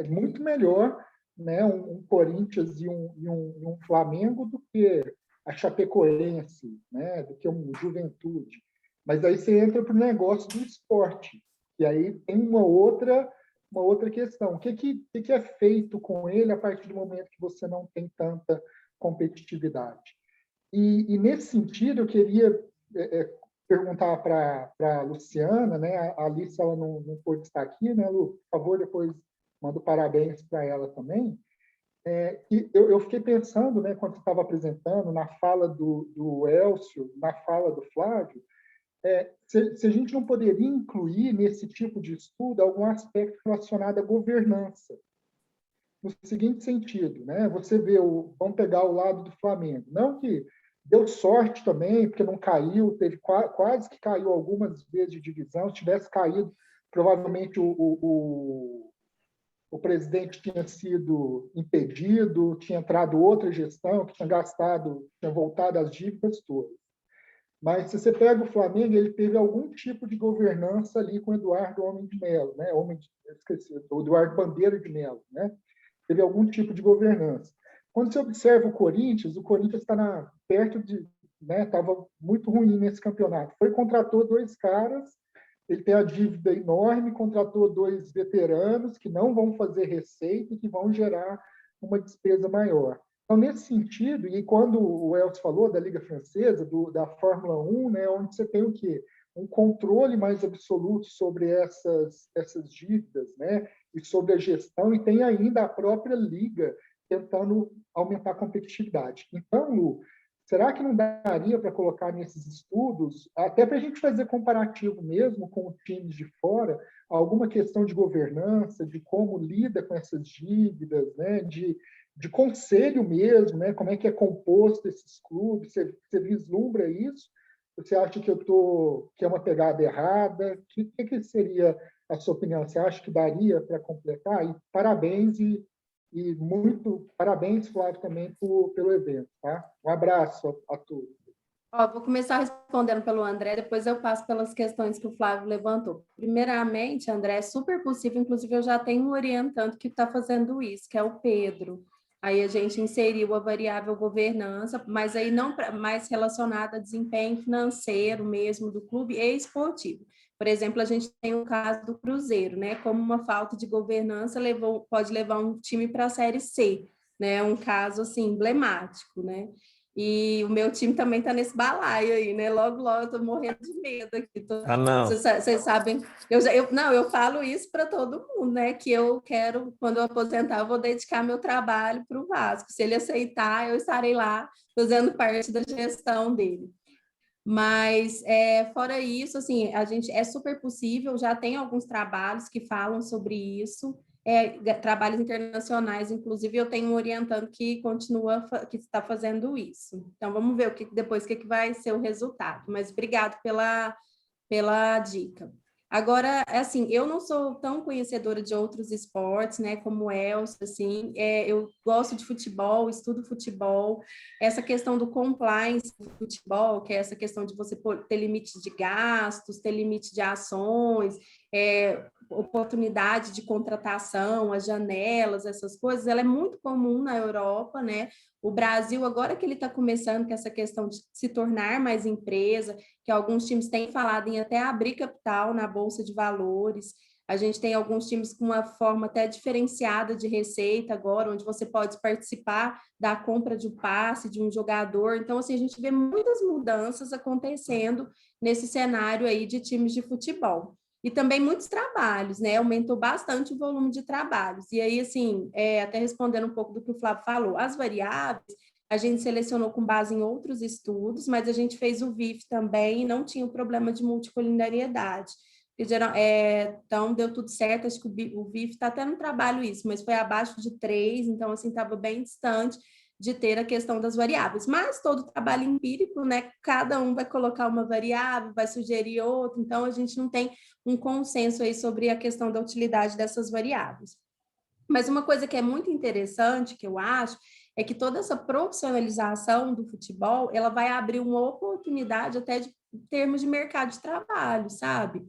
muito melhor, né, um Corinthians e um Flamengo do que a Chapecoense, né, do que um Juventude. Mas aí você entra para o negócio do esporte, e aí tem uma outra questão. O que é feito com ele a partir do momento que você não tem tanta competitividade? E nesse sentido, eu queria perguntar para a Luciana, né? A Alice ela não pôde estar aqui, né, Lu? Por favor, depois mando parabéns para ela também. E eu fiquei pensando, né, quando você estava apresentando, na fala do Elcio, na fala do Flávio, se a gente não poderia incluir nesse tipo de estudo algum aspecto relacionado à governança. No seguinte sentido, né? Você vê, vamos pegar o lado do Flamengo, não que deu sorte também, porque não caiu, teve quase que caiu algumas vezes de divisão, se tivesse caído, provavelmente o presidente tinha sido impedido, tinha entrado outra gestão, que tinha voltado as dívidas todas. Mas se você pega o Flamengo, ele teve algum tipo de governança ali com o Eduardo Homem de Melo, né? O Eduardo Bandeira de Melo, né? Teve algum tipo de governança. Quando você observa o Corinthians está perto de, né? Estava muito ruim nesse campeonato. Contratou 2 caras, ele tem a dívida enorme, contratou 2 veteranos que não vão fazer receita e que vão gerar uma despesa maior. Então, nesse sentido, e quando o Elcio falou da Liga Francesa, da Fórmula 1, né, onde você tem o quê? Um controle mais absoluto sobre essas dívidas, né, e sobre a gestão, e tem ainda a própria Liga tentando aumentar a competitividade. Então, Lu, será que não daria para colocar nesses estudos, até para a gente fazer comparativo mesmo com os times de fora, alguma questão de governança, de como lida com essas dívidas, né, de conselho mesmo, né? Como é que é composto esses clubes? Você vislumbra isso? Você acha que é uma pegada errada? O que seria a sua opinião? Você acha que daria para completar? E parabéns muito parabéns, Flávio, também pelo evento, tá? Um abraço a todos. Vou começar respondendo pelo André, depois eu passo pelas questões que o Flávio levantou. Primeiramente, André, é super possível, inclusive eu já tenho um orientando que está fazendo isso, que é o Pedro. Aí a gente inseriu a variável governança, mas aí não mais relacionada a desempenho financeiro mesmo do clube e esportivo. Por exemplo, a gente tem o caso do Cruzeiro, né? Como uma falta de governança pode levar um time para a Série C, né? Um caso assim emblemático, né? E o meu time também está nesse balaio aí, né? Logo, eu estou morrendo de medo aqui. Não. Vocês sabem, eu falo isso para todo mundo, né? Que eu quero, quando eu aposentar, eu vou dedicar meu trabalho para o Vasco. Se ele aceitar, eu estarei lá fazendo parte da gestão dele. Mas, fora isso, assim, a gente é super possível, já tem alguns trabalhos que falam sobre isso, trabalhos internacionais, inclusive eu tenho um orientando que que está fazendo isso. Então, vamos ver depois o que vai ser o resultado. Mas obrigado pela dica. Agora, assim, eu não sou tão conhecedora de outros esportes, né, como o Elcio, assim, eu gosto de futebol, estudo futebol, essa questão do compliance do futebol, que é essa questão de você ter limite de gastos, ter limite de ações, oportunidade de contratação, as janelas, essas coisas, ela é muito comum na Europa, né? O Brasil, agora que ele está começando com essa questão de se tornar mais empresa, que alguns times têm falado em até abrir capital na Bolsa de Valores, a gente tem alguns times com uma forma até diferenciada de receita agora, onde você pode participar da compra de um passe de um jogador. Então, assim, a gente vê muitas mudanças acontecendo nesse cenário aí de times de futebol. e também muitos trabalhos, né? Aumentou bastante o volume de trabalhos. E aí, assim, até respondendo um pouco do que o Flávio falou, as variáveis a gente selecionou com base em outros estudos, mas a gente fez o VIF também e não tinha o problema de multicolinariedade. Então, deu tudo certo, acho que o VIF está até no trabalho isso, mas foi abaixo de 3, então, assim, estava bem distante de ter a questão das variáveis. Mas todo trabalho empírico, né, cada um vai colocar uma variável, vai sugerir outra, então a gente não tem um consenso aí sobre a questão da utilidade dessas variáveis. Mas uma coisa que é muito interessante, que eu acho, é que toda essa profissionalização do futebol, ela vai abrir uma oportunidade até de termos de mercado de trabalho, sabe?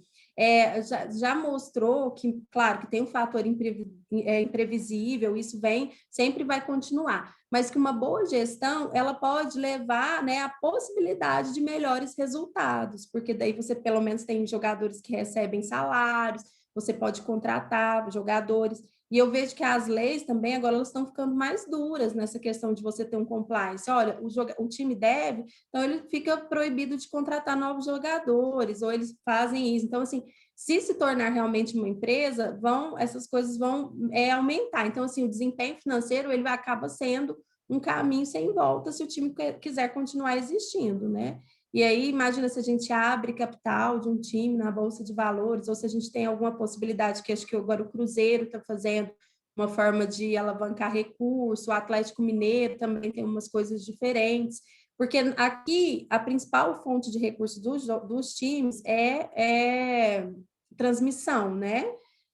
Já mostrou que, claro, que tem um fator imprevisível, isso sempre vai continuar, mas que uma boa gestão, ela pode levar, né, a possibilidade de melhores resultados, porque daí você pelo menos tem jogadores que recebem salários, você pode contratar jogadores. E eu vejo que as leis também, agora elas estão ficando mais duras nessa questão de você ter um compliance. Olha, o time deve, então ele fica proibido de contratar novos jogadores, ou eles fazem isso. Então, assim, se tornar realmente uma empresa, essas coisas vão aumentar. Então, assim, o desempenho financeiro, ele acaba sendo um caminho sem volta se o time quiser continuar existindo, né? E aí, imagina se a gente abre capital de um time na Bolsa de Valores, ou se a gente tem alguma possibilidade, que acho que agora o Cruzeiro está fazendo uma forma de alavancar recurso, o Atlético Mineiro também tem umas coisas diferentes, porque aqui a principal fonte de recursos dos times é transmissão, né?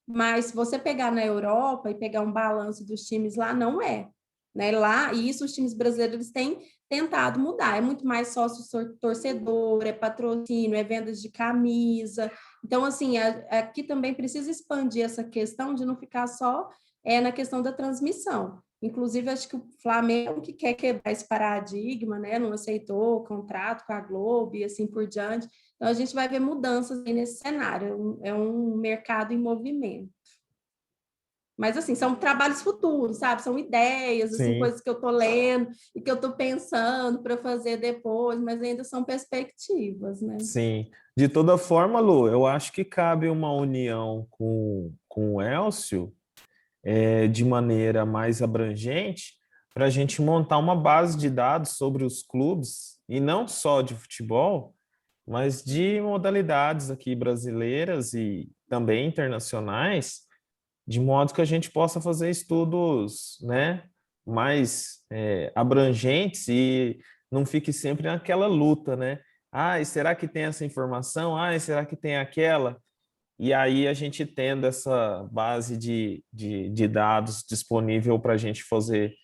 Mas se você pegar na Europa e pegar um balanço dos times lá, não é. Né? Lá, e isso os times brasileiros eles têm tentado mudar, é muito mais sócio torcedor, é patrocínio, é vendas de camisa. Então, assim, aqui também precisa expandir essa questão de não ficar só na questão da transmissão. Inclusive, acho que o Flamengo que quer quebrar esse paradigma, né? Não aceitou o contrato com a Globo e assim por diante. Então, a gente vai ver mudanças aí nesse cenário, é um mercado em movimento. Mas, assim, são trabalhos futuros, sabe? São ideias, assim, coisas que eu estou lendo e que eu estou pensando para fazer depois, mas ainda são perspectivas, né? Sim. De toda forma, Lu, eu acho que cabe uma união com o Elcio de maneira mais abrangente para a gente montar uma base de dados sobre os clubes, e não só de futebol, mas de modalidades aqui brasileiras e também internacionais, de modo que a gente possa fazer estudos, né, mais abrangentes e não fique sempre naquela luta, né? Ah, será que tem essa informação? Ah, será que tem aquela? E aí a gente tendo essa base de dados disponível para a gente fazer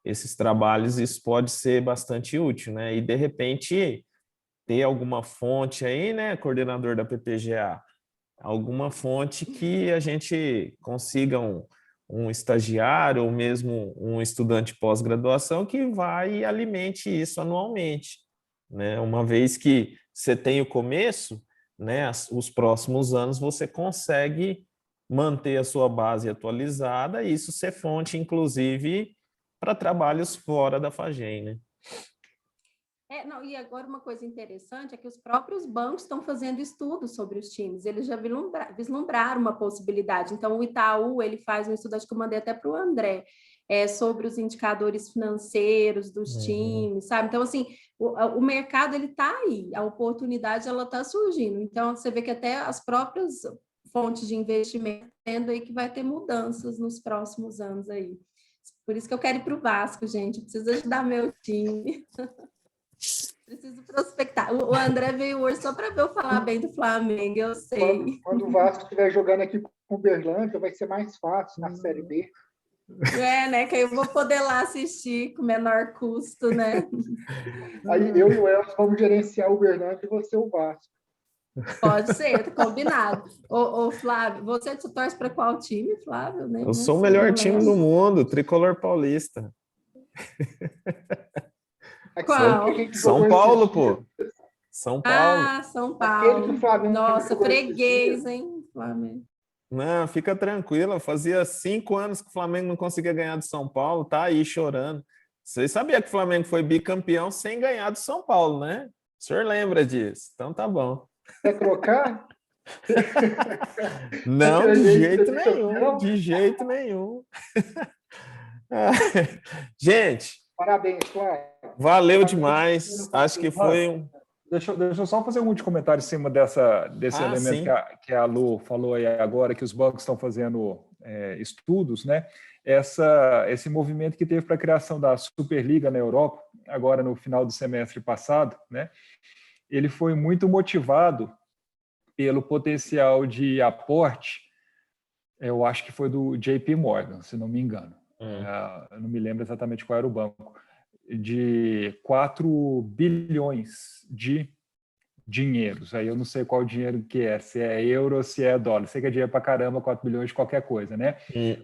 esses trabalhos, isso pode ser bastante útil, né? E de repente ter alguma fonte aí, né, coordenador da PPGA, alguma fonte que a gente consiga um estagiário ou mesmo um estudante pós-graduação que vai e alimente isso anualmente, né? Uma vez que você tem o começo, né, os próximos anos você consegue manter a sua base atualizada e isso ser fonte, inclusive, para trabalhos fora da FAGEM, né? Não, e agora uma coisa interessante é que os próprios bancos estão fazendo estudos sobre os times, eles já vislumbraram uma possibilidade. Então, o Itaú, ele faz um estudo, acho que eu mandei até para o André, sobre os indicadores financeiros dos times, sabe? Então, assim, o mercado, ele está aí, a oportunidade, ela está surgindo. Então, você vê que até as próprias fontes de investimento tendo aí que vai ter mudanças nos próximos anos aí. Por isso que eu quero ir para o Vasco, gente, eu preciso ajudar meu time. Preciso prospectar. O André veio hoje só para ver eu falar bem do Flamengo, eu sei. Quando o Vasco estiver jogando aqui com o Uberlândia, vai ser mais fácil na Série B. Né? Que aí eu vou poder lá assistir com menor custo, né? Aí eu e o Elcio vamos gerenciar o Uberlândia e você o Vasco. Pode ser, combinado. Ô, Flávio, você torce para qual time, Flávio? Eu sou o melhor time do mundo, Tricolor Paulista. Qual? São Paulo, pô. São Paulo. Ah, São Paulo. Nossa, freguês, hein, Flamengo. Não, fica tranquila. Fazia 5 anos que o Flamengo não conseguia ganhar do São Paulo, tá aí chorando. Vocês sabiam que o Flamengo foi bicampeão sem ganhar do São Paulo, né? O senhor lembra disso? Então tá bom. Quer trocar? Não, de Gente, jeito você fica nenhum, não? de jeito nenhum. Gente, Parabéns, Flávio. valeu Parabéns demais. por Acho que Flávio, foi um. deixa eu só fazer um último comentário em cima desse Ah, elemento sim. que a Lu falou aí agora, que os bancos estão fazendo estudos, né? Esse movimento que teve para a criação da Superliga na Europa, agora no final do semestre passado, né? Ele foi muito motivado pelo potencial de aporte, eu acho que foi do JP Morgan, se não me engano. Eu não me lembro exatamente qual era o banco, de 4 bilhões de dinheiros. Aí eu não sei qual dinheiro que é, se é euro ou se é dólar. Sei que é dinheiro para caramba, 4 bilhões de qualquer coisa, né?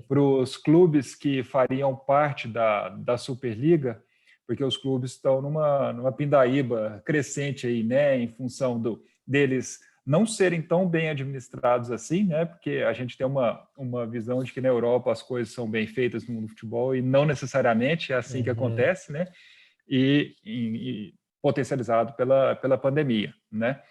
Para os clubes que fariam parte da Superliga, porque os clubes estão numa pindaíba crescente aí, né? Em função deles não serem tão bem administrados assim, né? Porque a gente tem uma visão de que na Europa as coisas são bem feitas no futebol e não necessariamente é assim que acontece, né? E potencializado pela pandemia, né?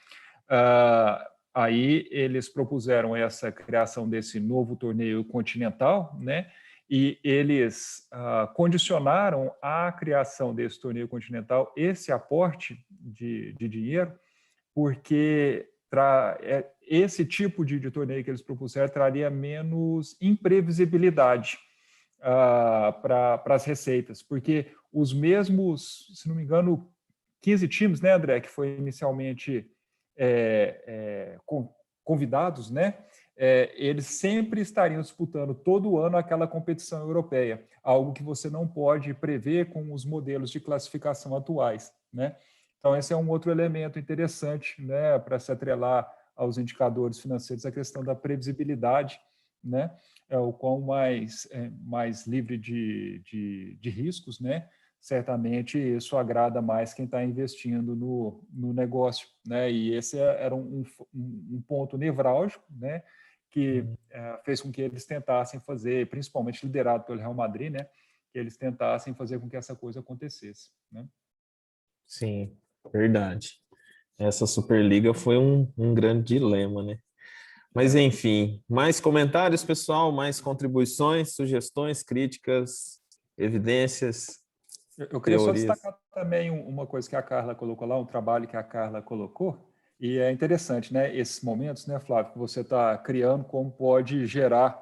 Aí eles propuseram essa criação desse novo torneio continental, né? E eles condicionaram a criação desse torneio continental esse aporte de dinheiro, porque esse tipo de torneio que eles propuseram traria menos imprevisibilidade para as receitas, porque os mesmos, se não me engano, 15 times, né, André, que foi inicialmente convidados, né, eles sempre estariam disputando todo ano aquela competição europeia, algo que você não pode prever com os modelos de classificação atuais, né? Então, esse é um outro elemento interessante, né, para se atrelar aos indicadores financeiros, a questão da previsibilidade, né? O quão mais livre de riscos, né? Certamente isso agrada mais quem está investindo no negócio, né? E esse era um ponto nevrálgico, né? Que fez com que eles tentassem fazer, principalmente liderado pelo Real Madrid, né? Que eles tentassem fazer com que essa coisa acontecesse, né? Sim, verdade. Essa Superliga foi um grande dilema, né? Mas, enfim, mais comentários, pessoal, mais contribuições, sugestões, críticas, evidências, Eu queria só teorias. destacar também uma coisa que a Carla colocou lá, um trabalho que a Carla colocou, e é interessante, né? Esses momentos, né, Flávio, que você está criando, como pode gerar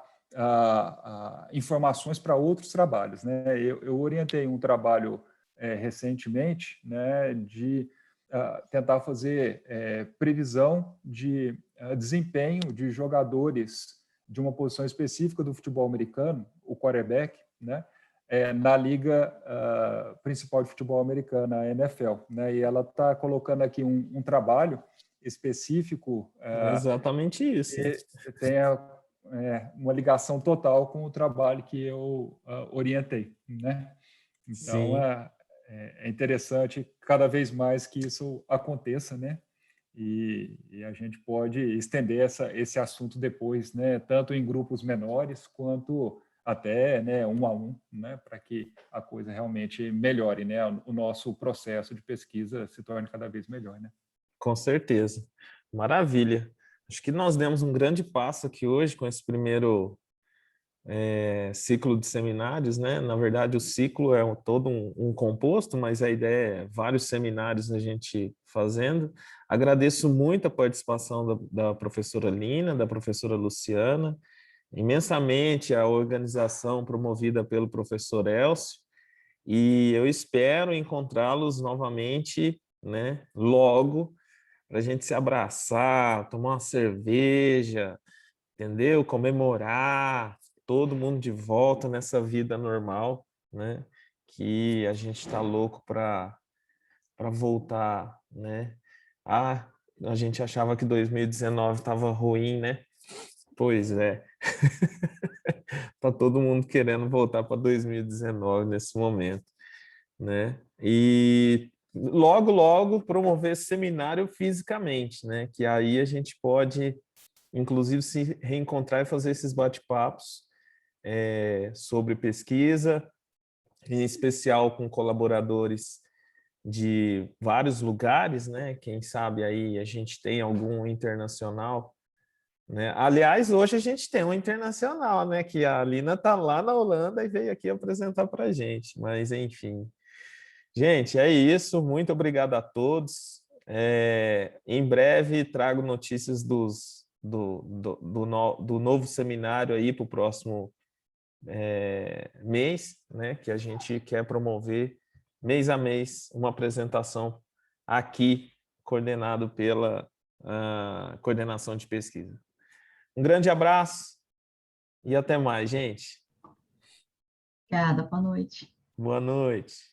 informações para outros trabalhos, né? Eu orientei um trabalho recentemente, né, de tentar fazer previsão de desempenho de jogadores de uma posição específica do futebol americano, o quarterback, né? Na liga principal de futebol americana, a NFL, né? E ela está colocando aqui um trabalho específico Exatamente isso. que tem uma ligação total com o trabalho que eu orientei, né? Então, Sim. é interessante cada vez mais que isso aconteça, né? E a gente pode estender esse assunto depois, né? Tanto em grupos menores quanto até, né, um a um, né? Para que a coisa realmente melhore, né? O nosso processo de pesquisa se torne cada vez melhor, né? Com certeza. Maravilha. Acho que nós demos um grande passo aqui hoje com esse primeiro ciclo de seminários, né? Na verdade, o ciclo é todo um composto, mas a ideia é vários seminários a gente fazendo. Agradeço muito a participação da professora Lina, da professora Luciana, imensamente a organização promovida pelo professor Elcio, e eu espero encontrá-los novamente, né? Logo, para a gente se abraçar, tomar uma cerveja, entendeu? Comemorar todo mundo de volta nessa vida normal, né? Que a gente está louco para voltar, né? A gente achava que 2019 estava ruim, né? Pois é. Tá todo mundo querendo voltar para 2019 nesse momento, né? E logo, logo promover esse seminário fisicamente, né? Que aí a gente pode inclusive se reencontrar e fazer esses bate-papos sobre pesquisa, em especial com colaboradores de vários lugares, né? Quem sabe aí a gente tem algum internacional né? Aliás, hoje a gente tem um internacional, né? Que a Lina está lá na Holanda e veio aqui apresentar para a gente. Mas, enfim. Gente, é isso. Muito obrigado a todos. Em breve trago notícias do novo seminário aí para o próximo mês, né? Que a gente quer promover mês a mês uma apresentação aqui, coordenado pela coordenação de pesquisa. Um grande abraço e até mais, gente. Obrigada, boa noite. Boa noite.